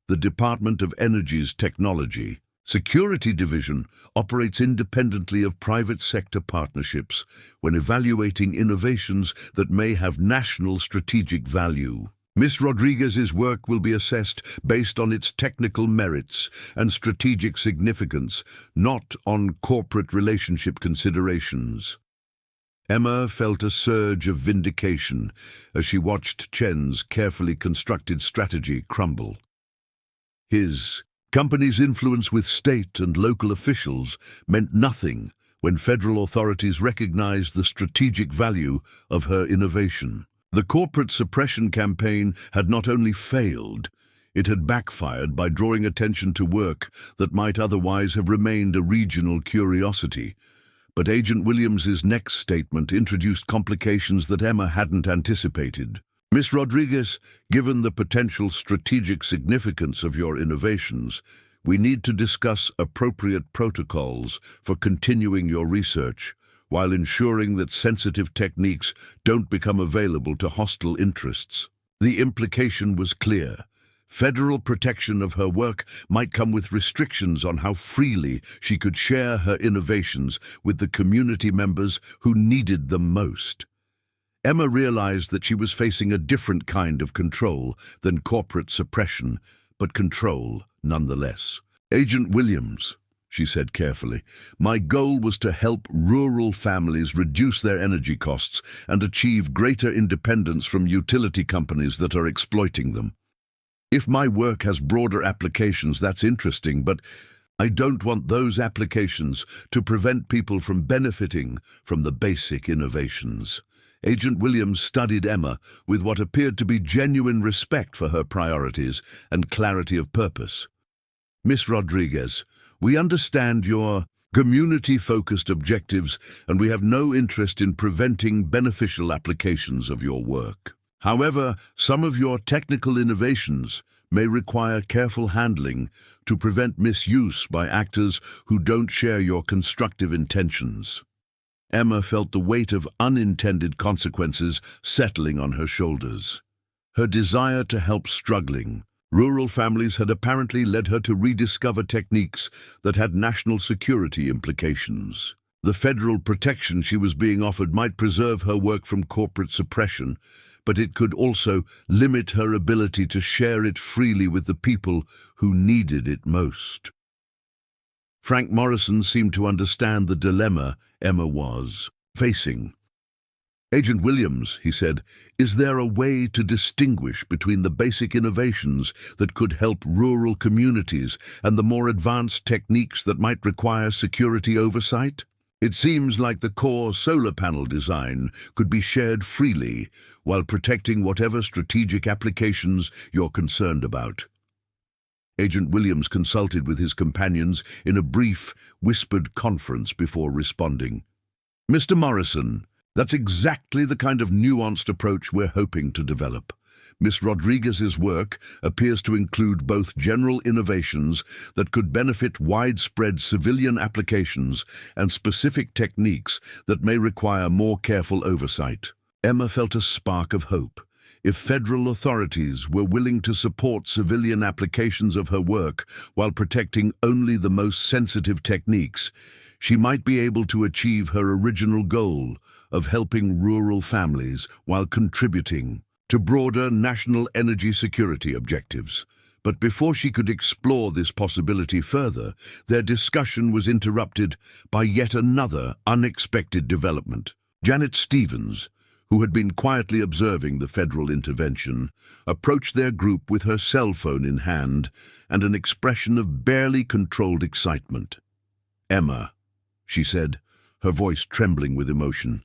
the Department of Energy's Technology Security Division operates independently of private sector partnerships when evaluating innovations that may have national strategic value. Ms. Rodriguez's work will be assessed based on its technical merits and strategic significance, not on corporate relationship considerations." Emma felt a surge of vindication as she watched Chen's carefully constructed strategy crumble. His company's influence with state and local officials meant nothing when federal authorities recognized the strategic value of her innovation. The corporate suppression campaign had not only failed, it had backfired by drawing attention to work that might otherwise have remained a regional curiosity. But Agent Williams's next statement introduced complications that Emma hadn't anticipated. "Miss Rodriguez, given the potential strategic significance of your innovations, we need to discuss appropriate protocols for continuing your research, while ensuring that sensitive techniques don't become available to hostile interests." The implication was clear. Federal protection of her work might come with restrictions on how freely she could share her innovations with the community members who needed them most. Emma realized that she was facing a different kind of control than corporate suppression, but control nonetheless. "Agent Williams," she said carefully, "my goal was to help rural families reduce their energy costs and achieve greater independence from utility companies that are exploiting them. If my work has broader applications, that's interesting, but I don't want those applications to prevent people from benefiting from the basic innovations." Agent Williams studied Emma with what appeared to be genuine respect for her priorities and clarity of purpose. "Miss Rodriguez, we understand your community-focused objectives, and we have no interest in preventing beneficial applications of your work. However, some of your technical innovations may require careful handling to prevent misuse by actors who don't share your constructive intentions." Emma felt the weight of unintended consequences settling on her shoulders. Her desire to help struggling rural families had apparently led her to rediscover techniques that had national security implications. The federal protection she was being offered might preserve her work from corporate suppression, but it could also limit her ability to share it freely with the people who needed it most. Frank Morrison seemed to understand the dilemma Emma was facing. "Agent Williams," he said, "is there a way to distinguish between the basic innovations that could help rural communities and the more advanced techniques that might require security oversight? It seems like the core solar panel design could be shared freely while protecting whatever strategic applications you're concerned about." Agent Williams consulted with his companions in a brief, whispered conference before responding. "Mr. Morrison, that's exactly the kind of nuanced approach we're hoping to develop. Miss Rodriguez's work appears to include both general innovations that could benefit widespread civilian applications and specific techniques that may require more careful oversight." Emma felt a spark of hope. If federal authorities were willing to support civilian applications of her work while protecting only the most sensitive techniques, she might be able to achieve her original goal of helping rural families while contributing to broader national energy security objectives. But before she could explore this possibility further, their discussion was interrupted by yet another unexpected development. Janet Stevens, who had been quietly observing the federal intervention, approached their group with her cell phone in hand and an expression of barely controlled excitement. "Emma," she said, her voice trembling with emotion,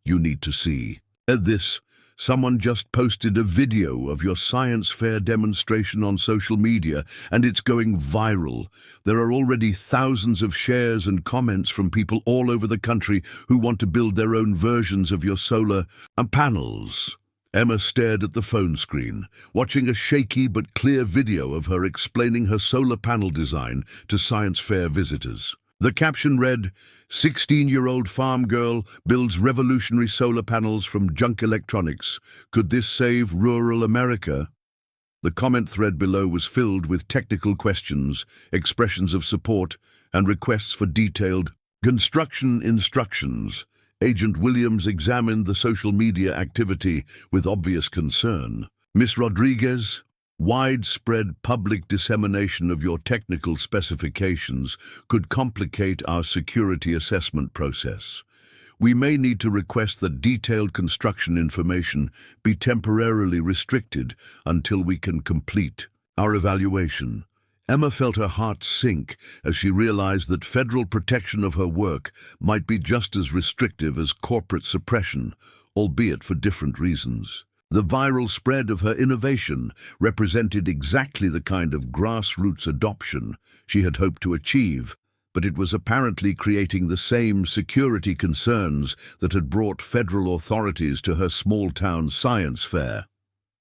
"you need to see. At this, someone just posted a video of your science fair demonstration on social media, and it's going viral. There are already thousands of shares and comments from people all over the country who want to build their own versions of your solar panels." Emma stared at the phone screen, watching a shaky but clear video of her explaining her solar panel design to science fair visitors. The caption read, "16-year-old farm girl builds revolutionary solar panels from junk electronics. Could this save rural America?" The comment thread below was filled with technical questions, expressions of support, and requests for detailed construction instructions. Agent Williams examined the social media activity with obvious concern. "Miss Rodriguez, widespread public dissemination of your technical specifications could complicate our security assessment process. We may need to request that detailed construction information be temporarily restricted until we can complete our evaluation. Emma felt her heart sink as she realized that federal protection of her work might be just as restrictive as corporate suppression, albeit for different reasons. The viral spread of her innovation represented exactly the kind of grassroots adoption she had hoped to achieve, but it was apparently creating the same security concerns that had brought federal authorities to her small-town science fair.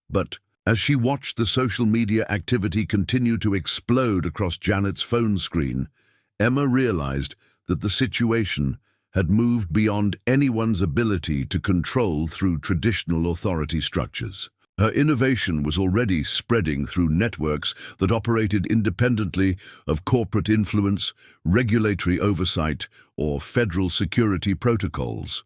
But as she watched the social media activity continue to explode across Janet's phone screen, Emma realized that the situation had moved beyond anyone's ability to control through traditional authority structures. Her innovation was already spreading through networks that operated independently of corporate influence, regulatory oversight, or federal security protocols.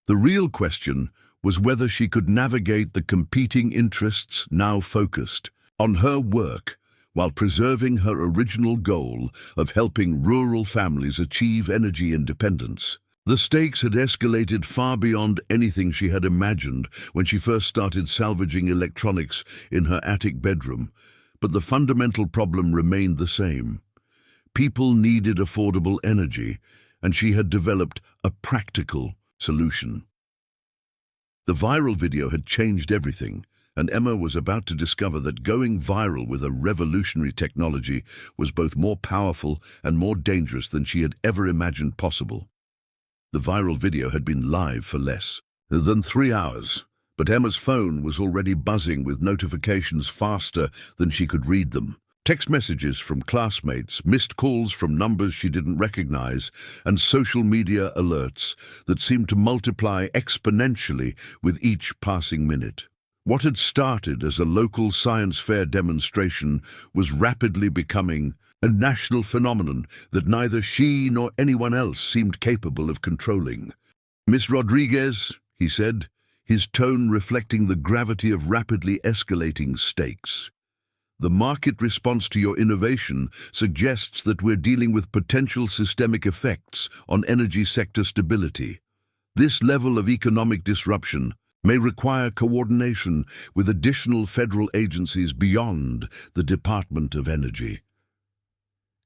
The real question was whether she could navigate the competing interests now focused on her work while preserving her original goal of helping rural families achieve energy independence. The stakes had escalated far beyond anything she had imagined when she first started salvaging electronics in her attic bedroom, but the fundamental problem remained the same. People needed affordable energy, and she had developed a practical solution. The viral video had changed everything, and Emma was about to discover that going viral with a revolutionary technology was both more powerful and more dangerous than she had ever imagined possible. The viral video had been live for less than 3 hours, but Emma's phone was already buzzing with notifications faster than she could read them. Text messages from classmates, missed calls from numbers she didn't recognize, and social media alerts that seemed to multiply exponentially with each passing minute. What had started as a local science fair demonstration was rapidly becoming a national phenomenon that neither she nor anyone else seemed capable of controlling. "Miss Rodriguez," he said, his tone reflecting the gravity of rapidly escalating stakes, "the market response to your innovation suggests that we're dealing with potential systemic effects on energy sector stability. This level of economic disruption may require coordination with additional federal agencies beyond the Department of Energy."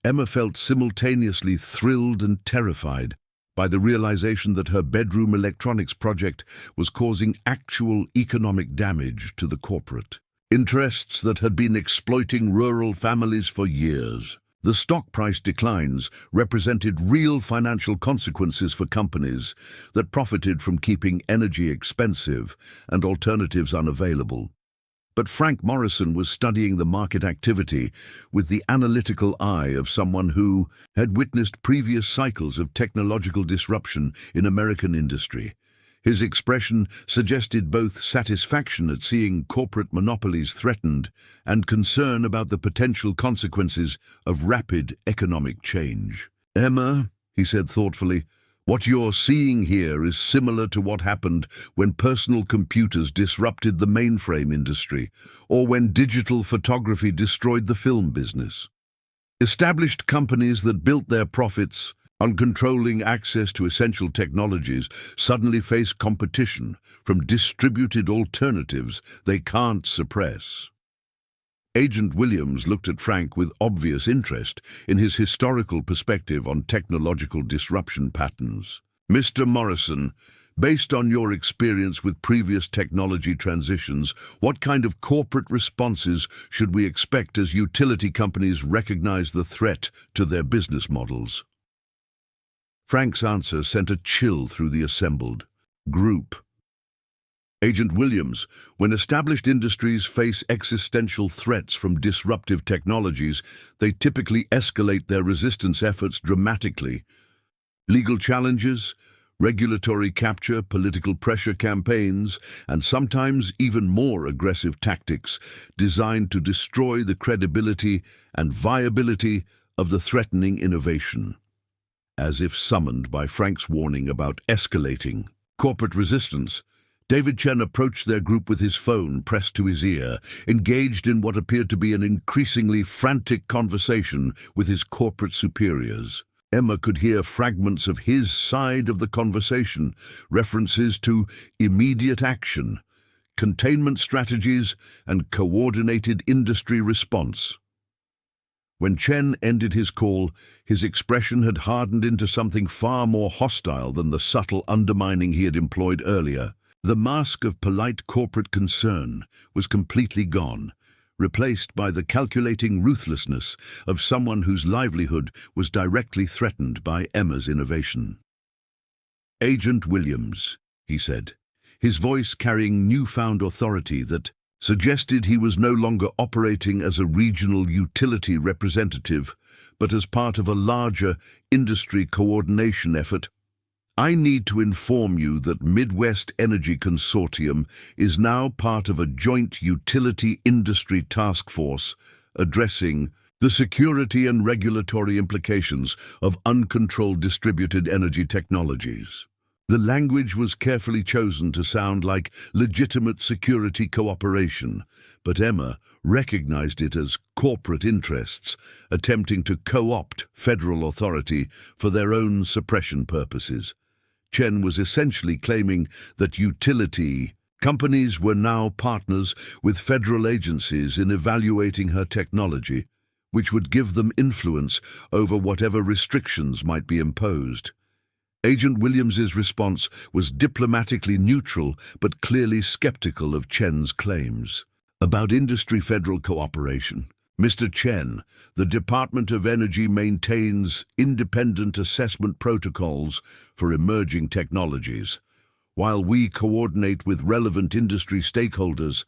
Emma felt simultaneously thrilled and terrified by the realization that her bedroom electronics project was causing actual economic damage to the corporate interests that had been exploiting rural families for years. The stock price declines represented real financial consequences for companies that profited from keeping energy expensive and alternatives unavailable. But Frank Morrison was studying the market activity with the analytical eye of someone who had witnessed previous cycles of technological disruption in American industry. His expression suggested both satisfaction at seeing corporate monopolies threatened and concern about the potential consequences of rapid economic change. "Emma," he said thoughtfully, "what you're seeing here is similar to what happened when personal computers disrupted the mainframe industry, or when digital photography destroyed the film business. Established companies that built their profits on controlling access to essential technologies suddenly face competition from distributed alternatives they can't suppress." Agent Williams looked at Frank with obvious interest in his historical perspective on technological disruption patterns. "Mr. Morrison, based on your experience with previous technology transitions, what kind of corporate responses should we expect as utility companies recognize the threat to their business models?" Frank's answer sent a chill through the assembled group. Agent Williams, when established industries face existential threats from disruptive technologies, they typically escalate their resistance efforts dramatically. Legal challenges, regulatory capture, political pressure campaigns, and sometimes even more aggressive tactics designed to destroy the credibility and viability of the threatening innovation. As if summoned by Frank's warning about escalating corporate resistance, David Chen approached their group with his phone pressed to his ear, engaged in what appeared to be an increasingly frantic conversation with his corporate superiors. Emma could hear fragments of his side of the conversation, references to immediate action, containment strategies, and coordinated industry response. When Chen ended his call, his expression had hardened into something far more hostile than the subtle undermining he had employed earlier. The mask of polite corporate concern was completely gone, replaced by the calculating ruthlessness of someone whose livelihood was directly threatened by Emma's innovation. "Agent Williams," he said, his voice carrying newfound authority that suggested he was no longer operating as a regional utility representative, but as part of a larger industry coordination effort. "I need to inform you that Midwest Energy Consortium is now part of a joint utility industry task force addressing the security and regulatory implications of uncontrolled distributed energy technologies." The language was carefully chosen to sound like legitimate security cooperation, but Emma recognized it as corporate interests attempting to co-opt federal authority for their own suppression purposes. Chen was essentially claiming that utility companies were now partners with federal agencies in evaluating her technology, which would give them influence over whatever restrictions might be imposed. Agent Williams's response was diplomatically neutral but clearly skeptical of Chen's claims. About industry federal cooperation, "Mr. Chen, the Department of Energy maintains independent assessment protocols for emerging technologies. While we coordinate with relevant industry stakeholders,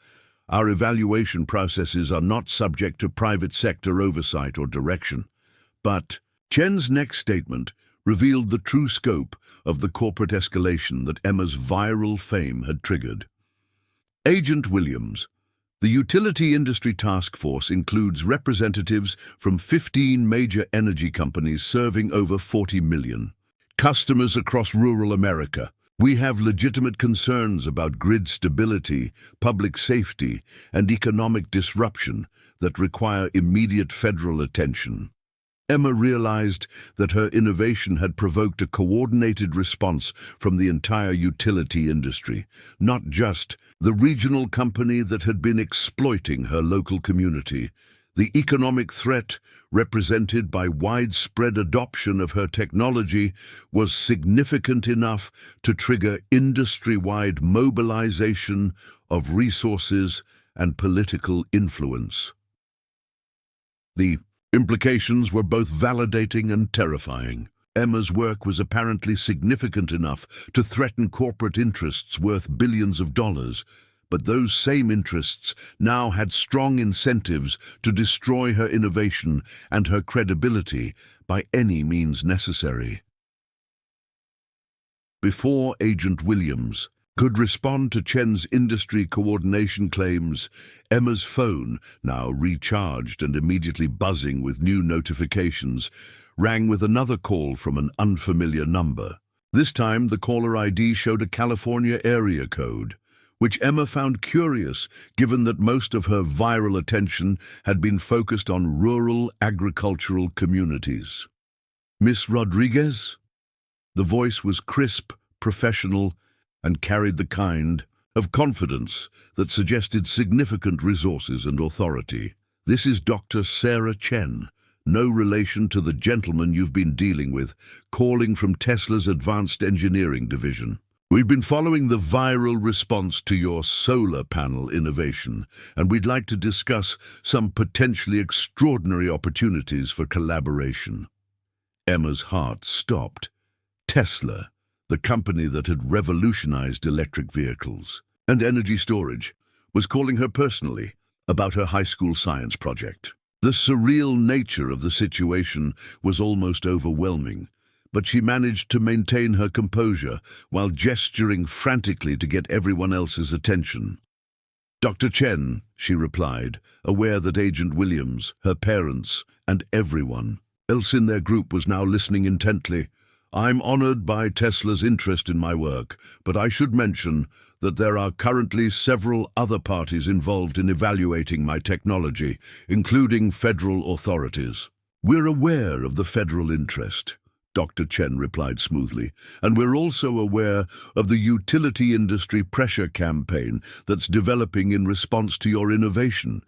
our evaluation processes are not subject to private sector oversight or direction." But Chen's next statement revealed the true scope of the corporate escalation that Emma's viral fame had triggered. "Agent Williams, the Utility Industry Task Force includes representatives from 15 major energy companies serving over 40 million customers across rural America. We have legitimate concerns about grid stability, public safety, and economic disruption that require immediate federal attention." Emma realized that her innovation had provoked a coordinated response from the entire utility industry, not just the regional company that had been exploiting her local community. The economic threat, represented by widespread adoption of her technology, was significant enough to trigger industry-wide mobilization of resources and political influence. The implications were both validating and terrifying. Emma's work was apparently significant enough to threaten corporate interests worth billions of dollars, but those same interests now had strong incentives to destroy her innovation and her credibility by any means necessary. Before Agent Williams could respond to Chen's industry coordination claims, Emma's phone, now recharged and immediately buzzing with new notifications, rang with another call from an unfamiliar number. This time, the caller ID showed a California area code, which Emma found curious given that most of her viral attention had been focused on rural agricultural communities. "Miss Rodriguez?" The voice was crisp, professional, and carried the kind of confidence that suggested significant resources and authority. "This is Dr. Sarah Chen, no relation to the gentleman you've been dealing with, calling from Tesla's Advanced Engineering Division. We've been following the viral response to your solar panel innovation, and we'd like to discuss some potentially extraordinary opportunities for collaboration." Emma's heart stopped. Tesla, the company that had revolutionized electric vehicles and energy storage, was calling her personally about her high school science project. The surreal nature of the situation was almost overwhelming, but she managed to maintain her composure while gesturing frantically to get everyone else's attention. "Dr. Chen," she replied, aware that Agent Williams, her parents, and everyone else in their group was now listening intently, "I'm honored by Tesla's interest in my work, but I should mention that there are currently several other parties involved in evaluating my technology, including federal authorities. We're aware of the federal interest, Dr. Chen replied smoothly, and we're also aware of the utility industry pressure campaign that's developing in response to your innovation.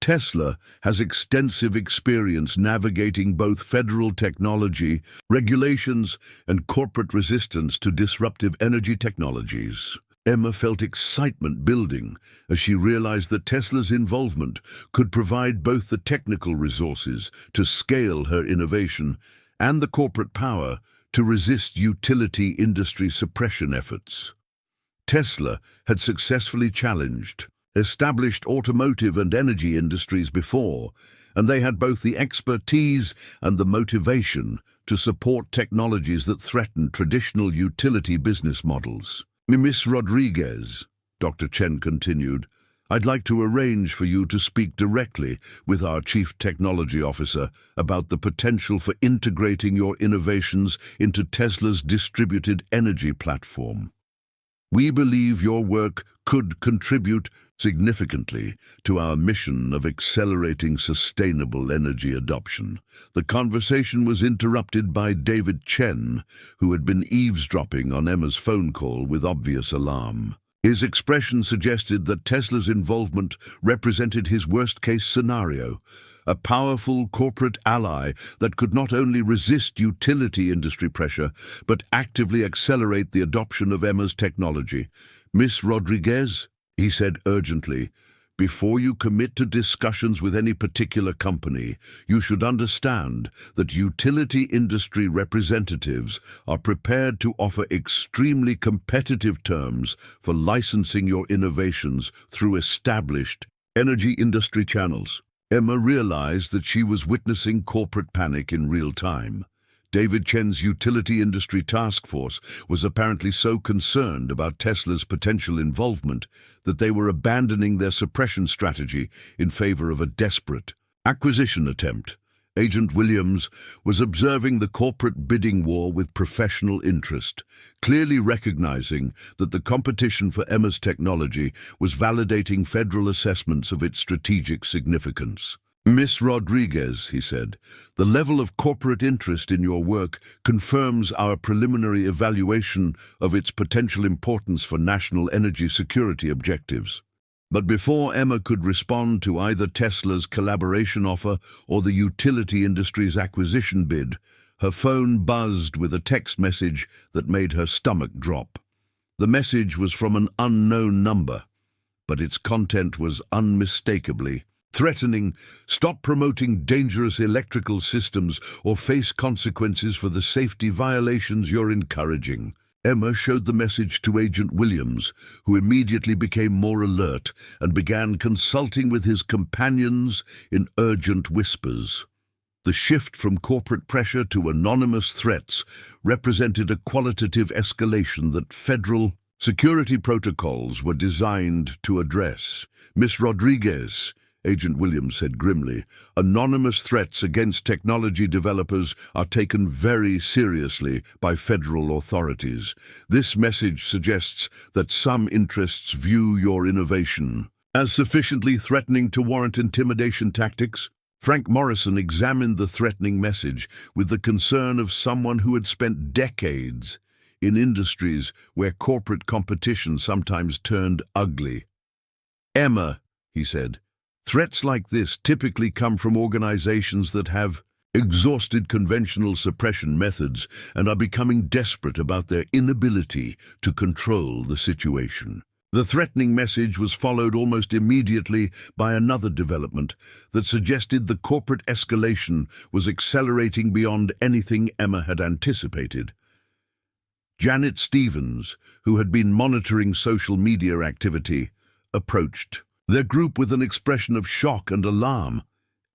Tesla has extensive experience navigating both federal technology, regulations, and corporate resistance to disruptive energy technologies. Emma felt excitement building as she realized that Tesla's involvement could provide both the technical resources to scale her innovation and the corporate power to resist utility industry suppression efforts. Tesla had successfully challenged established automotive and energy industries before, and they had both the expertise and the motivation to support technologies that threatened traditional utility business models. Miss Rodriguez, Dr. Chen continued, I'd like to arrange for you to speak directly with our Chief Technology Officer about the potential for integrating your innovations into Tesla's distributed energy platform. We believe your work could contribute significantly to our mission of accelerating sustainable energy adoption. The conversation was interrupted by David Chen, who had been eavesdropping on Emma's phone call with obvious alarm. His expression suggested that Tesla's involvement represented his worst-case scenario, a powerful corporate ally that could not only resist utility industry pressure, but actively accelerate the adoption of Emma's technology. Miss Rodriguez, he said urgently, before you commit to discussions with any particular company, you should understand that utility industry representatives are prepared to offer extremely competitive terms for licensing your innovations through established energy industry channels. Emma realized that she was witnessing corporate panic in real time. David Chen's utility industry task force was apparently so concerned about Tesla's potential involvement that they were abandoning their suppression strategy in favor of a desperate acquisition attempt. Agent Williams was observing the corporate bidding war with professional interest, clearly recognizing that the competition for Emma's technology was validating federal assessments of its strategic significance. Miss Rodriguez, he said, the level of corporate interest in your work confirms our preliminary evaluation of its potential importance for national energy security objectives. But before Emma could respond to either Tesla's collaboration offer or the utility industry's acquisition bid, her phone buzzed with a text message that made her stomach drop. The message was from an unknown number, but its content was unmistakably threatening. Stop promoting dangerous electrical systems or face consequences for the safety violations you're encouraging. Emma showed the message to Agent Williams, who immediately became more alert and began consulting with his companions in urgent whispers. The shift from corporate pressure to anonymous threats represented a qualitative escalation that federal security protocols were designed to address. Miss Rodriguez, Agent Williams said grimly, anonymous threats against technology developers are taken very seriously by federal authorities. This message suggests that some interests view your innovation as sufficiently threatening to warrant intimidation tactics. Frank Morrison examined the threatening message with the concern of someone who had spent decades in industries where corporate competition sometimes turned ugly. Emma, he said, threats like this typically come from organizations that have exhausted conventional suppression methods and are becoming desperate about their inability to control the situation. The threatening message was followed almost immediately by another development that suggested the corporate escalation was accelerating beyond anything Emma had anticipated. Janet Stevens, who had been monitoring social media activity, approached their group with an expression of shock and alarm.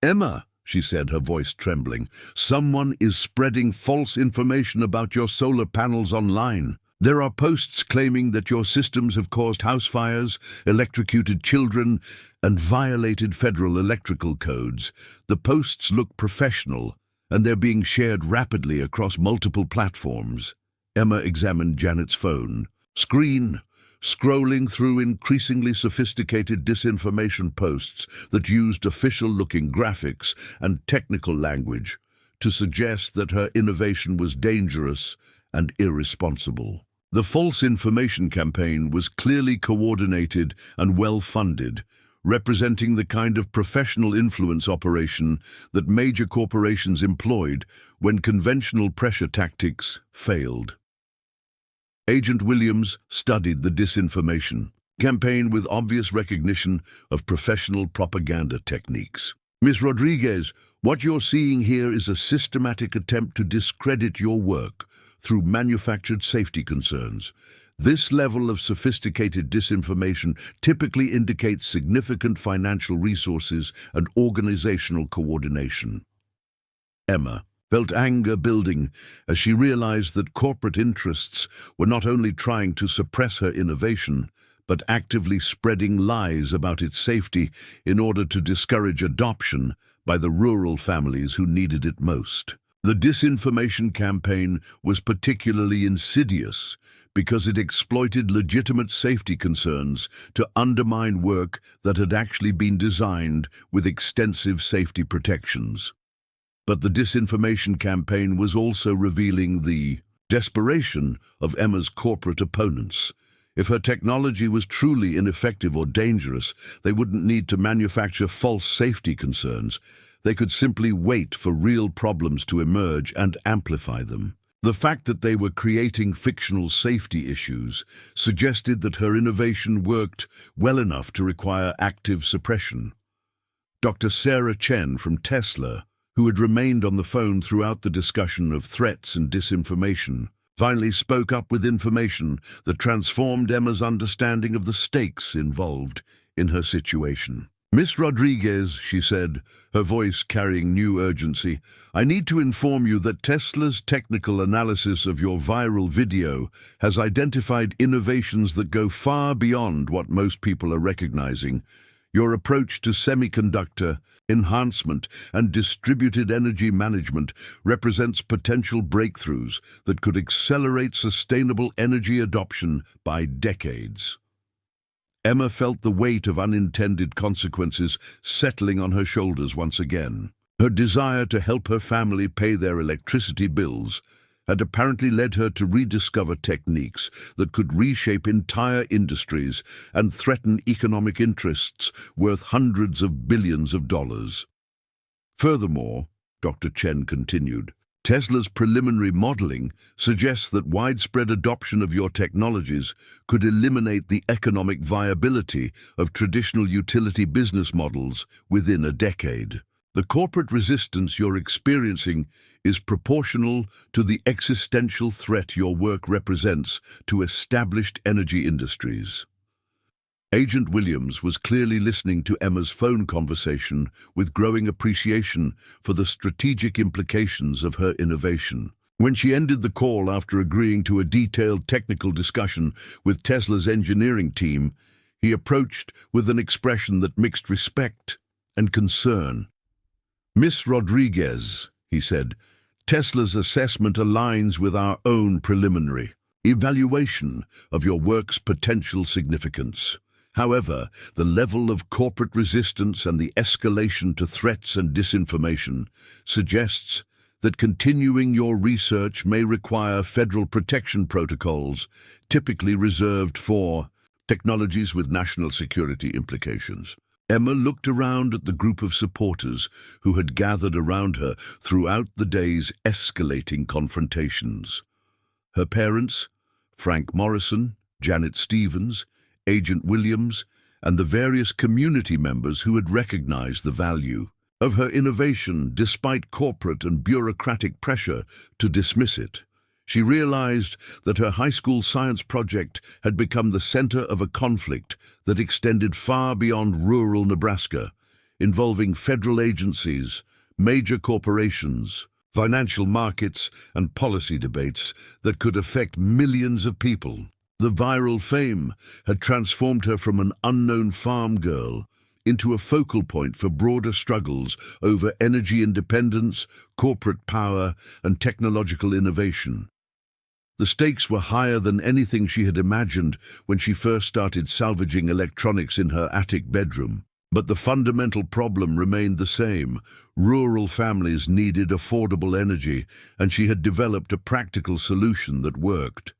Emma, she said, her voice trembling, someone is spreading false information about your solar panels online. There are posts claiming that your systems have caused house fires, electrocuted children, and violated federal electrical codes. The posts look professional, and they're being shared rapidly across multiple platforms. Emma examined Janet's phone screen, scrolling through increasingly sophisticated disinformation posts that used official-looking graphics and technical language. to suggest that her innovation was dangerous and irresponsible. The false information campaign was clearly coordinated and well-funded, representing the kind of professional influence operation that major corporations employed when conventional pressure tactics failed. Agent Williams studied the disinformation campaign with obvious recognition of professional propaganda techniques. Ms. Rodriguez, what you're seeing here is a systematic attempt to discredit your work through manufactured safety concerns. This level of sophisticated disinformation typically indicates significant financial resources and organizational coordination. Emma felt anger building as she realized that corporate interests were not only trying to suppress her innovation, but actively spreading lies about its safety in order to discourage adoption by the rural families who needed it most. The disinformation campaign was particularly insidious because it exploited legitimate safety concerns to undermine work that had actually been designed with extensive safety protections. But the disinformation campaign was also revealing the desperation of Emma's corporate opponents. If her technology was truly ineffective or dangerous, they wouldn't need to manufacture false safety concerns. They could simply wait for real problems to emerge and amplify them. The fact that they were creating fictional safety issues suggested that her innovation worked well enough to require active suppression. Dr. Sarah Chen from Tesla, who had remained on the phone throughout the discussion of threats and disinformation, finally spoke up with information that transformed Emma's understanding of the stakes involved in her situation. Miss Rodriguez, she said, her voice carrying new urgency, I need to inform you that Tesla's technical analysis of your viral video has identified innovations that go far beyond what most people are recognizing. Your approach to semiconductor enhancement and distributed energy management represents potential breakthroughs that could accelerate sustainable energy adoption by decades. Emma felt the weight of unintended consequences settling on her shoulders once again. Her desire to help her family pay their electricity bills had apparently led her to rediscover techniques that could reshape entire industries and threaten economic interests worth hundreds of billions of dollars. Furthermore, Dr. Chen continued, Tesla's preliminary modeling suggests that widespread adoption of your technologies could eliminate the economic viability of traditional utility business models within a decade. The corporate resistance you're experiencing is proportional to the existential threat your work represents to established energy industries. Agent Williams was clearly listening to Emma's phone conversation with growing appreciation for the strategic implications of her innovation. When she ended the call after agreeing to a detailed technical discussion with Tesla's engineering team, he approached with an expression that mixed respect and concern. Miss Rodriguez, he said, Tesla's assessment aligns with our own preliminary evaluation of your work's potential significance. However, the level of corporate resistance and the escalation to threats and disinformation suggests that continuing your research may require federal protection protocols, typically reserved for technologies with national security implications. Emma looked around at the group of supporters who had gathered around her throughout the day's escalating confrontations. Her parents, Frank Morrison, Janet Stevens, Agent Williams, and the various community members who had recognized the value of her innovation despite corporate and bureaucratic pressure to dismiss it. She realized that her high school science project had become the center of a conflict that extended far beyond rural Nebraska, involving federal agencies, major corporations, financial markets, and policy debates that could affect millions of people. The viral fame had transformed her from an unknown farm girl into a focal point for broader struggles over energy independence, corporate power, and technological innovation. The stakes were higher than anything she had imagined when she first started salvaging electronics in her attic bedroom. But the fundamental problem remained the same. Rural families needed affordable energy, and she had developed a practical solution that worked.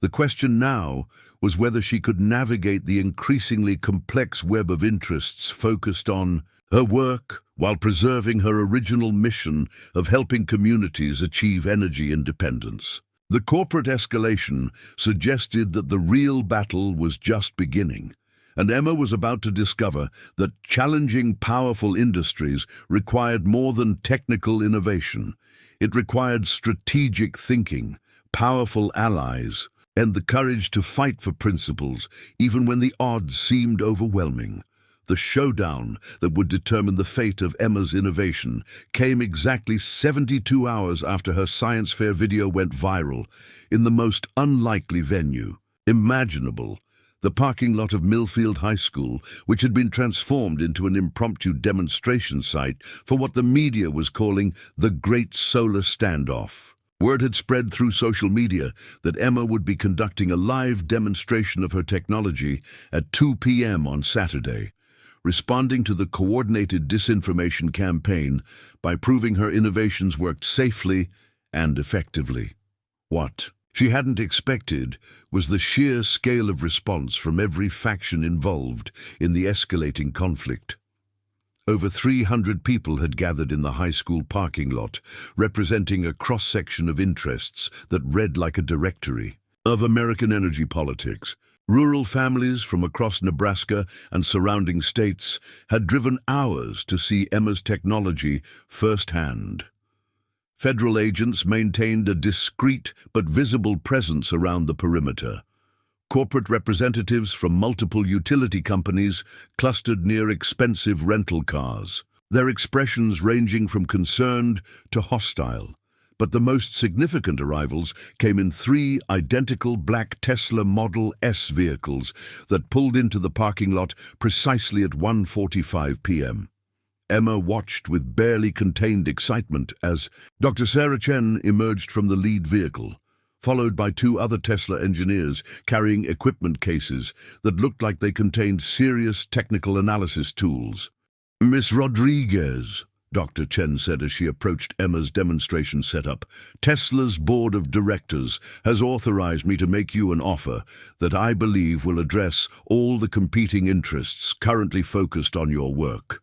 The question now was whether she could navigate the increasingly complex web of interests focused on her work while preserving her original mission of helping communities achieve energy independence. The corporate escalation suggested that the real battle was just beginning, and Emma was about to discover that challenging powerful industries required more than technical innovation. It required strategic thinking, powerful allies, and the courage to fight for principles even when the odds seemed overwhelming. The showdown that would determine the fate of Emma's innovation came exactly 72 hours after her science fair video went viral in the most unlikely venue imaginable, the parking lot of Millfield High School, which had been transformed into an impromptu demonstration site for what the media was calling the Great Solar Standoff. Word had spread through social media that Emma would be conducting a live demonstration of her technology at 2 p.m. on Saturday, responding to the coordinated disinformation campaign by proving her innovations worked safely and effectively. What she hadn't expected was the sheer scale of response from every faction involved in the escalating conflict. Over 300 people had gathered in the high school parking lot, representing a cross-section of interests that read like a directory of American energy politics. Rural families from across Nebraska and surrounding states had driven hours to see Emma's technology firsthand. Federal agents maintained a discreet but visible presence around the perimeter. Corporate representatives from multiple utility companies clustered near expensive rental cars, their expressions ranging from concerned to hostile. But the most significant arrivals came in 3 identical black Tesla Model S vehicles that pulled into the parking lot precisely at 1:45 p.m. Emma watched with barely contained excitement as Dr. Sarah Chen emerged from the lead vehicle, followed by 2 other Tesla engineers carrying equipment cases that looked like they contained serious technical analysis tools. "Miss Rodriguez," Dr. Chen said as she approached Emma's demonstration setup, "Tesla's board of directors has authorized me to make you an offer that I believe will address all the competing interests currently focused on your work."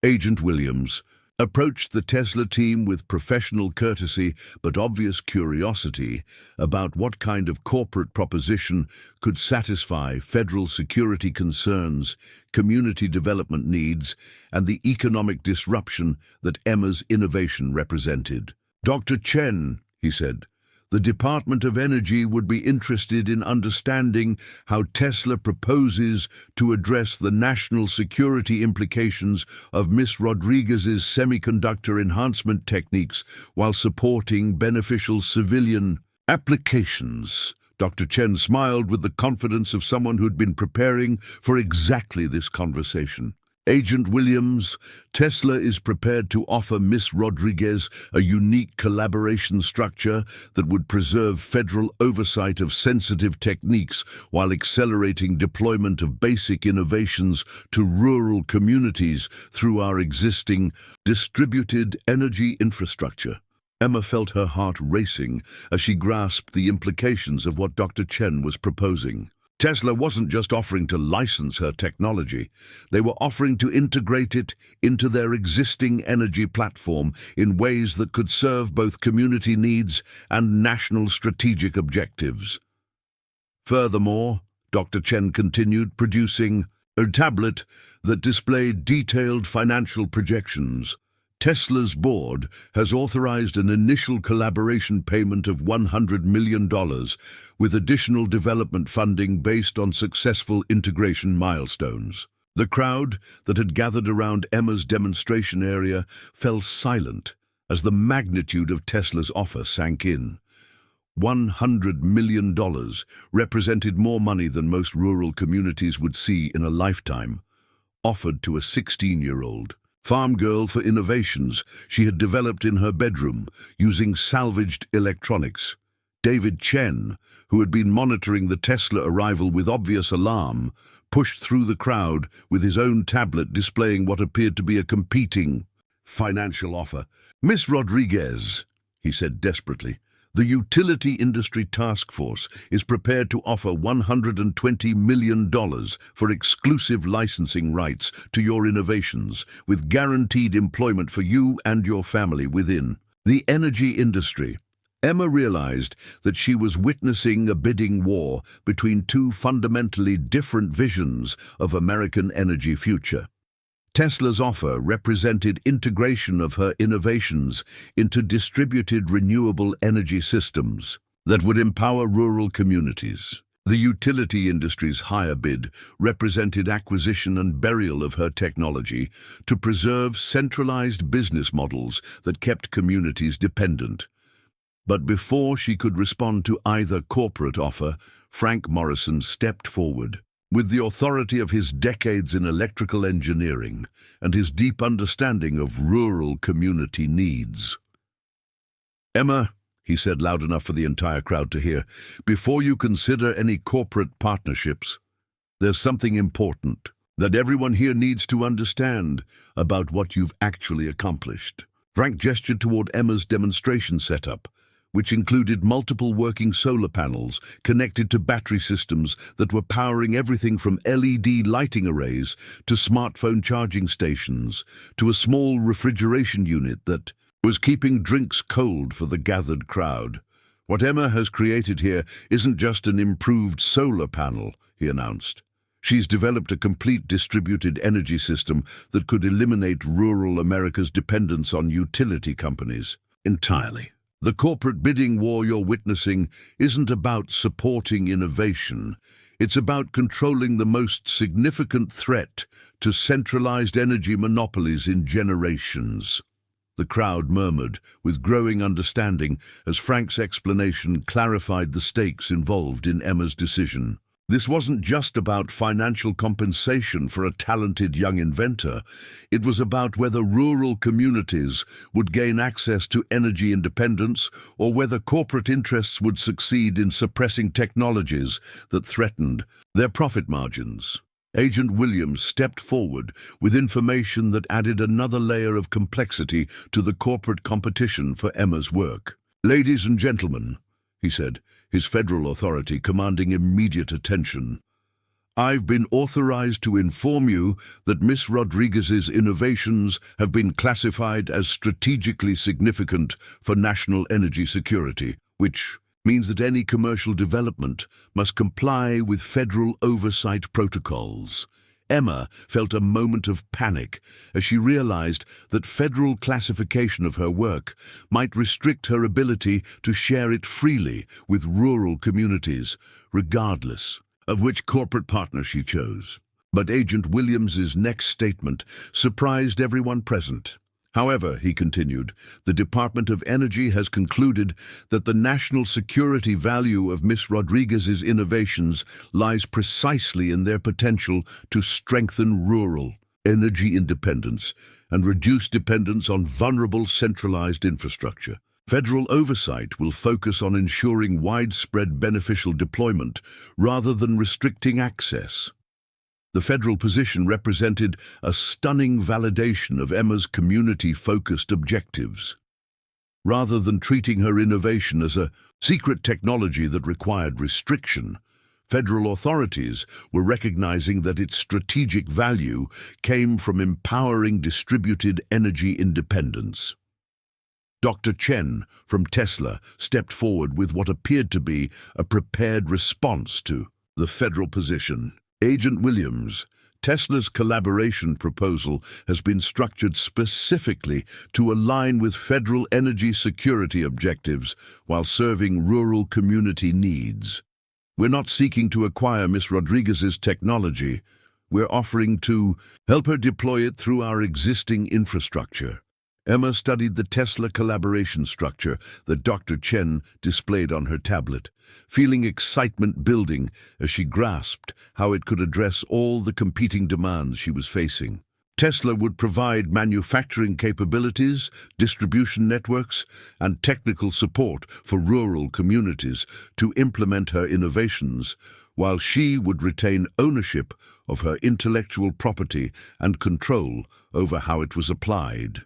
Agent Williams approached the Tesla team with professional courtesy but obvious curiosity about what kind of corporate proposition could satisfy federal security concerns, community development needs, and the economic disruption that Emma's innovation represented. "Dr. Chen," he said, "the Department of Energy would be interested in understanding how Tesla proposes to address the national security implications of Ms. Rodriguez's semiconductor enhancement techniques while supporting beneficial civilian applications." Dr. Chen smiled with the confidence of someone who'd been preparing for exactly this conversation. "Agent Williams, Tesla is prepared to offer Ms. Rodriguez a unique collaboration structure that would preserve federal oversight of sensitive techniques while accelerating deployment of basic innovations to rural communities through our existing distributed energy infrastructure." Emma felt her heart racing as she grasped the implications of what Dr. Chen was proposing. Tesla wasn't just offering to license her technology, they were offering to integrate it into their existing energy platform in ways that could serve both community needs and national strategic objectives. Furthermore, Dr. Chen continued, producing a tablet that displayed detailed financial projections. Tesla's board has authorized an initial collaboration payment of $100 million, with additional development funding based on successful integration milestones. The crowd that had gathered around Emma's demonstration area fell silent as the magnitude of Tesla's offer sank in. $100 million represented more money than most rural communities would see in a lifetime, offered to a 16-year-old. Farm girl for innovations she had developed in her bedroom using salvaged electronics. David Chen, who had been monitoring the Tesla arrival with obvious alarm, pushed through the crowd with his own tablet displaying what appeared to be a competing financial offer. "Miss Rodriguez," he said desperately, "the Utility Industry Task Force is prepared to offer $120 million for exclusive licensing rights to your innovations, with guaranteed employment for you and your family within the energy industry." Emma realized that she was witnessing a bidding war between two fundamentally different visions of American energy future. Tesla's offer represented integration of her innovations into distributed renewable energy systems that would empower rural communities. The utility industry's higher bid represented acquisition and burial of her technology to preserve centralized business models that kept communities dependent. But before she could respond to either corporate offer, Frank Morrison stepped forward. With the authority of his decades in electrical engineering and his deep understanding of rural community needs. "Emma," he said loud enough for the entire crowd to hear, "before you consider any corporate partnerships, there's something important that everyone here needs to understand about what you've actually accomplished." Frank gestured toward Emma's demonstration setup, which included multiple working solar panels connected to battery systems that were powering everything from LED lighting arrays to smartphone charging stations to a small refrigeration unit that was keeping drinks cold for the gathered crowd. "What Emma has created here isn't just an improved solar panel," he announced. "She's developed a complete distributed energy system that could eliminate rural America's dependence on utility companies entirely. The corporate bidding war you're witnessing isn't about supporting innovation. It's about controlling the most significant threat to centralized energy monopolies in generations." The crowd murmured with growing understanding as Frank's explanation clarified the stakes involved in Emma's decision. This wasn't just about financial compensation for a talented young inventor. It was about whether rural communities would gain access to energy independence or whether corporate interests would succeed in suppressing technologies that threatened their profit margins. Agent Williams stepped forward with information that added another layer of complexity to the corporate competition for Emma's work. "Ladies and gentlemen," he said, his federal authority commanding immediate attention, "I've been authorized to inform you that Miss Rodriguez's innovations have been classified as strategically significant for national energy security, which means that any commercial development must comply with federal oversight protocols." Emma felt a moment of panic as she realized that federal classification of her work might restrict her ability to share it freely with rural communities, regardless of which corporate partner she chose. But Agent Williams's next statement surprised everyone present. "However," he continued, "the Department of Energy has concluded that the national security value of Miss Rodriguez's innovations lies precisely in their potential to strengthen rural energy independence and reduce dependence on vulnerable centralized infrastructure. Federal oversight will focus on ensuring widespread beneficial deployment rather than restricting access." The federal position represented a stunning validation of Emma's community-focused objectives. Rather than treating her innovation as a secret technology that required restriction, federal authorities were recognizing that its strategic value came from empowering distributed energy independence. Dr. Chen from Tesla stepped forward with what appeared to be a prepared response to the federal position. "Agent Williams, Tesla's collaboration proposal has been structured specifically to align with federal energy security objectives while serving rural community needs. We're not seeking to acquire Ms. Rodriguez's technology. We're offering to help her deploy it through our existing infrastructure." Emma studied the Tesla collaboration structure that Dr. Chen displayed on her tablet, feeling excitement building as she grasped how it could address all the competing demands she was facing. Tesla would provide manufacturing capabilities, distribution networks, and technical support for rural communities to implement her innovations, while she would retain ownership of her intellectual property and control over how it was applied.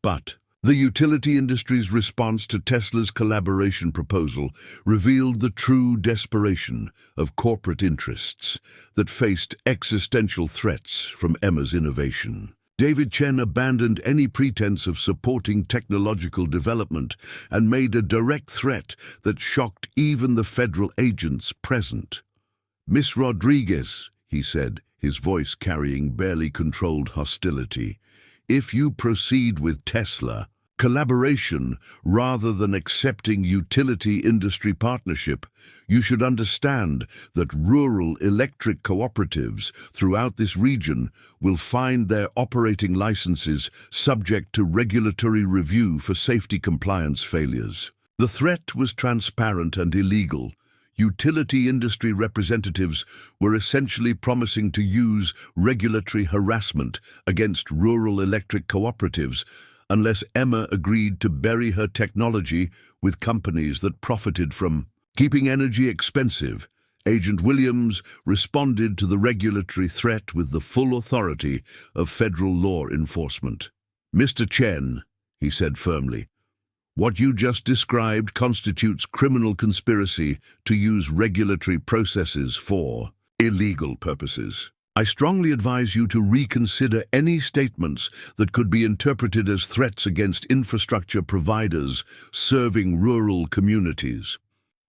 But the utility industry's response to Tesla's collaboration proposal revealed the true desperation of corporate interests that faced existential threats from Emma's innovation. David Chen abandoned any pretense of supporting technological development and made a direct threat that shocked even the federal agents present. "Miss Rodriguez," he said, his voice carrying barely controlled hostility, "if you proceed with Tesla collaboration rather than accepting utility industry partnership, you should understand that rural electric cooperatives throughout this region will find their operating licenses subject to regulatory review for safety compliance failures." The threat was transparent and illegal. Utility industry representatives were essentially promising to use regulatory harassment against rural electric cooperatives unless Emma agreed to bury her technology with companies that profited from keeping energy expensive. Agent Williams responded to the regulatory threat with the full authority of federal law enforcement. "Mr. Chen," he said firmly, "what you just described constitutes criminal conspiracy to use regulatory processes for illegal purposes. I strongly advise you to reconsider any statements that could be interpreted as threats against infrastructure providers serving rural communities."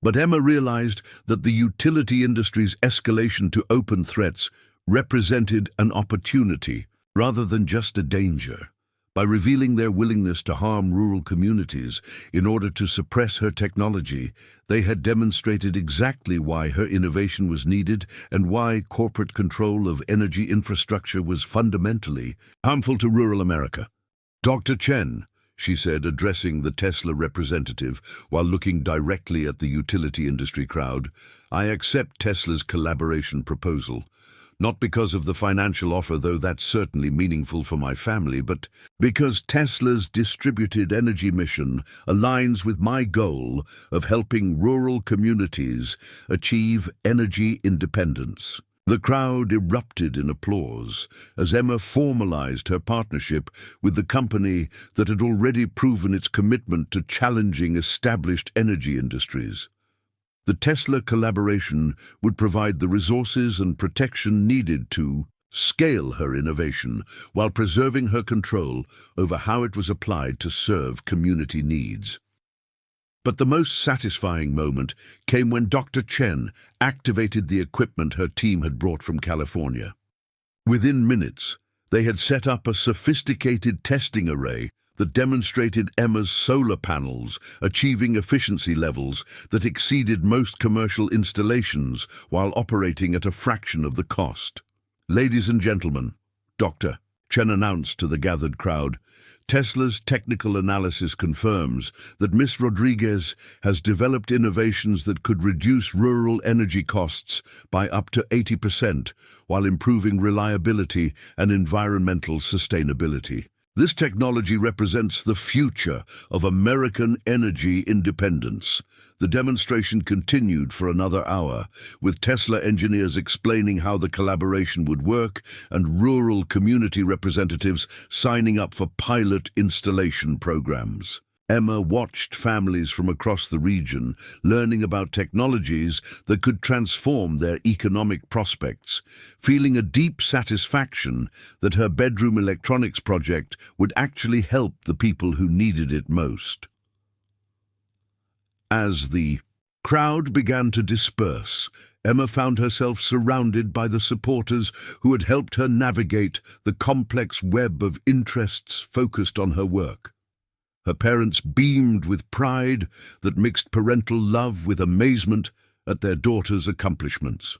But Emma realized that the utility industry's escalation to open threats represented an opportunity rather than just a danger. By revealing their willingness to harm rural communities in order to suppress her technology, they had demonstrated exactly why her innovation was needed and why corporate control of energy infrastructure was fundamentally harmful to rural America. "Dr. Chen," she said, addressing the Tesla representative while looking directly at the utility industry crowd, "I accept Tesla's collaboration proposal. Not because of the financial offer, though that's certainly meaningful for my family, but because Tesla's distributed energy mission aligns with my goal of helping rural communities achieve energy independence." The crowd erupted in applause as Emma formalized her partnership with the company that had already proven its commitment to challenging established energy industries. The Tesla collaboration would provide the resources and protection needed to scale her innovation while preserving her control over how it was applied to serve community needs. But the most satisfying moment came when Dr. Chen activated the equipment her team had brought from California. Within minutes, they had set up a sophisticated testing array that demonstrated Emma's solar panels achieving efficiency levels that exceeded most commercial installations while operating at a fraction of the cost. "Ladies and gentlemen," Dr. Chen announced to the gathered crowd, "Tesla's technical analysis confirms that Ms. Rodriguez has developed innovations that could reduce rural energy costs by up to 80% while improving reliability and environmental sustainability. This technology represents the future of American energy independence." The demonstration continued for another hour, with Tesla engineers explaining how the collaboration would work and rural community representatives signing up for pilot installation programs. Emma watched families from across the region learning about technologies that could transform their economic prospects, feeling a deep satisfaction that her bedroom electronics project would actually help the people who needed it most. As the crowd began to disperse, Emma found herself surrounded by the supporters who had helped her navigate the complex web of interests focused on her work. Her parents beamed with pride that mixed parental love with amazement at their daughter's accomplishments.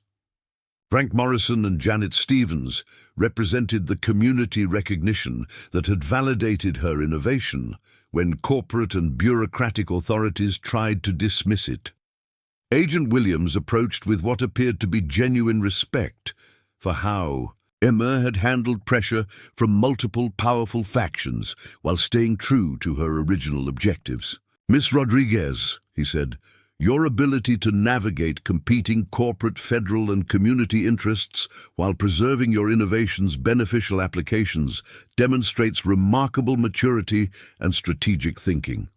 Frank Morrison and Janet Stevens represented the community recognition that had validated her innovation when corporate and bureaucratic authorities tried to dismiss it. Agent Williams approached with what appeared to be genuine respect for how Emma had handled pressure from multiple powerful factions while staying true to her original objectives. "Miss Rodriguez," he said, Your ability to navigate competing corporate, federal, and community interests while preserving your innovation's beneficial applications demonstrates remarkable maturity and strategic thinking.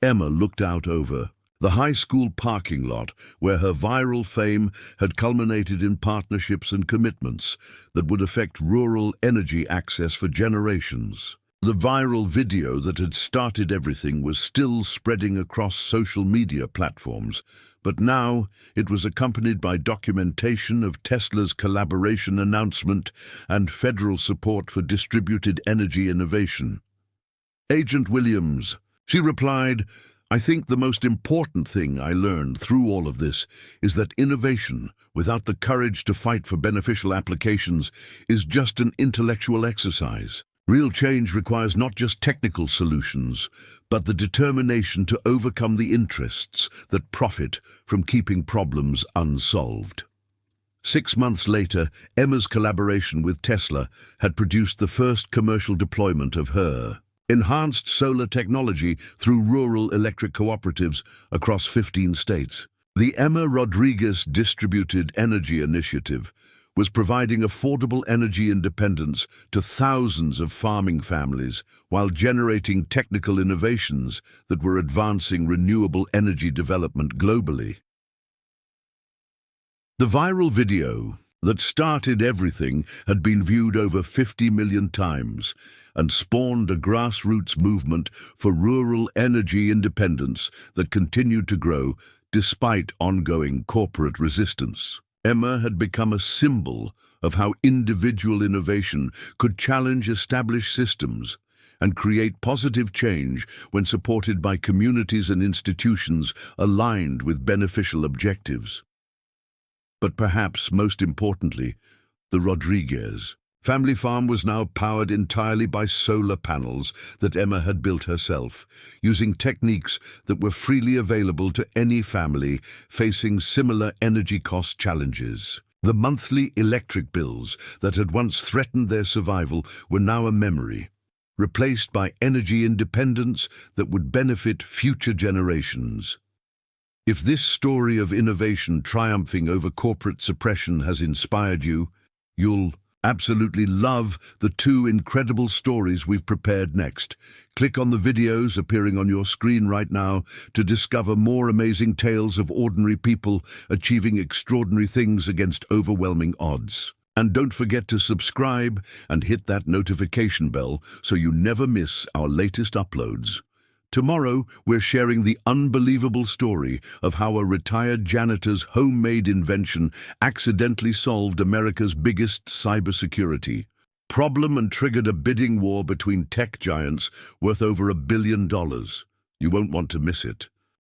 Emma looked out over the high school parking lot where her viral fame had culminated in partnerships and commitments that would affect rural energy access for generations. The viral video that had started everything was still spreading across social media platforms, but now it was accompanied by documentation of Tesla's collaboration announcement and federal support for distributed energy innovation. "Agent Williams," she replied, "I think the most important thing I learned through all of this is that innovation, without the courage to fight for beneficial applications, is just an intellectual exercise. Real change requires not just technical solutions, but the determination to overcome the interests that profit from keeping problems unsolved." 6 months later, Emma's collaboration with Tesla had produced the first commercial deployment of her enhanced solar technology through rural electric cooperatives across 15 states. The Emma Rodriguez Distributed Energy Initiative was providing affordable energy independence to thousands of farming families while generating technical innovations that were advancing renewable energy development globally. The viral video that started everything had been viewed over 50 million times and spawned a grassroots movement for rural energy independence that continued to grow despite ongoing corporate resistance. Emma had become a symbol of how individual innovation could challenge established systems and create positive change when supported by communities and institutions aligned with beneficial objectives. But perhaps most importantly, the Rodriguez family farm was now powered entirely by solar panels that Emma had built herself, using techniques that were freely available to any family facing similar energy cost challenges. The monthly electric bills that had once threatened their survival were now a memory, replaced by energy independence that would benefit future generations. If this story of innovation triumphing over corporate suppression has inspired you, you'll absolutely love the 2 incredible stories we've prepared next. Click on the videos appearing on your screen right now to discover more amazing tales of ordinary people achieving extraordinary things against overwhelming odds. And don't forget to subscribe and hit that notification bell so you never miss our latest uploads. Tomorrow, we're sharing the unbelievable story of how a retired janitor's homemade invention accidentally solved America's biggest cybersecurity problem and triggered a bidding war between tech giants worth over $1 billion. You won't want to miss it.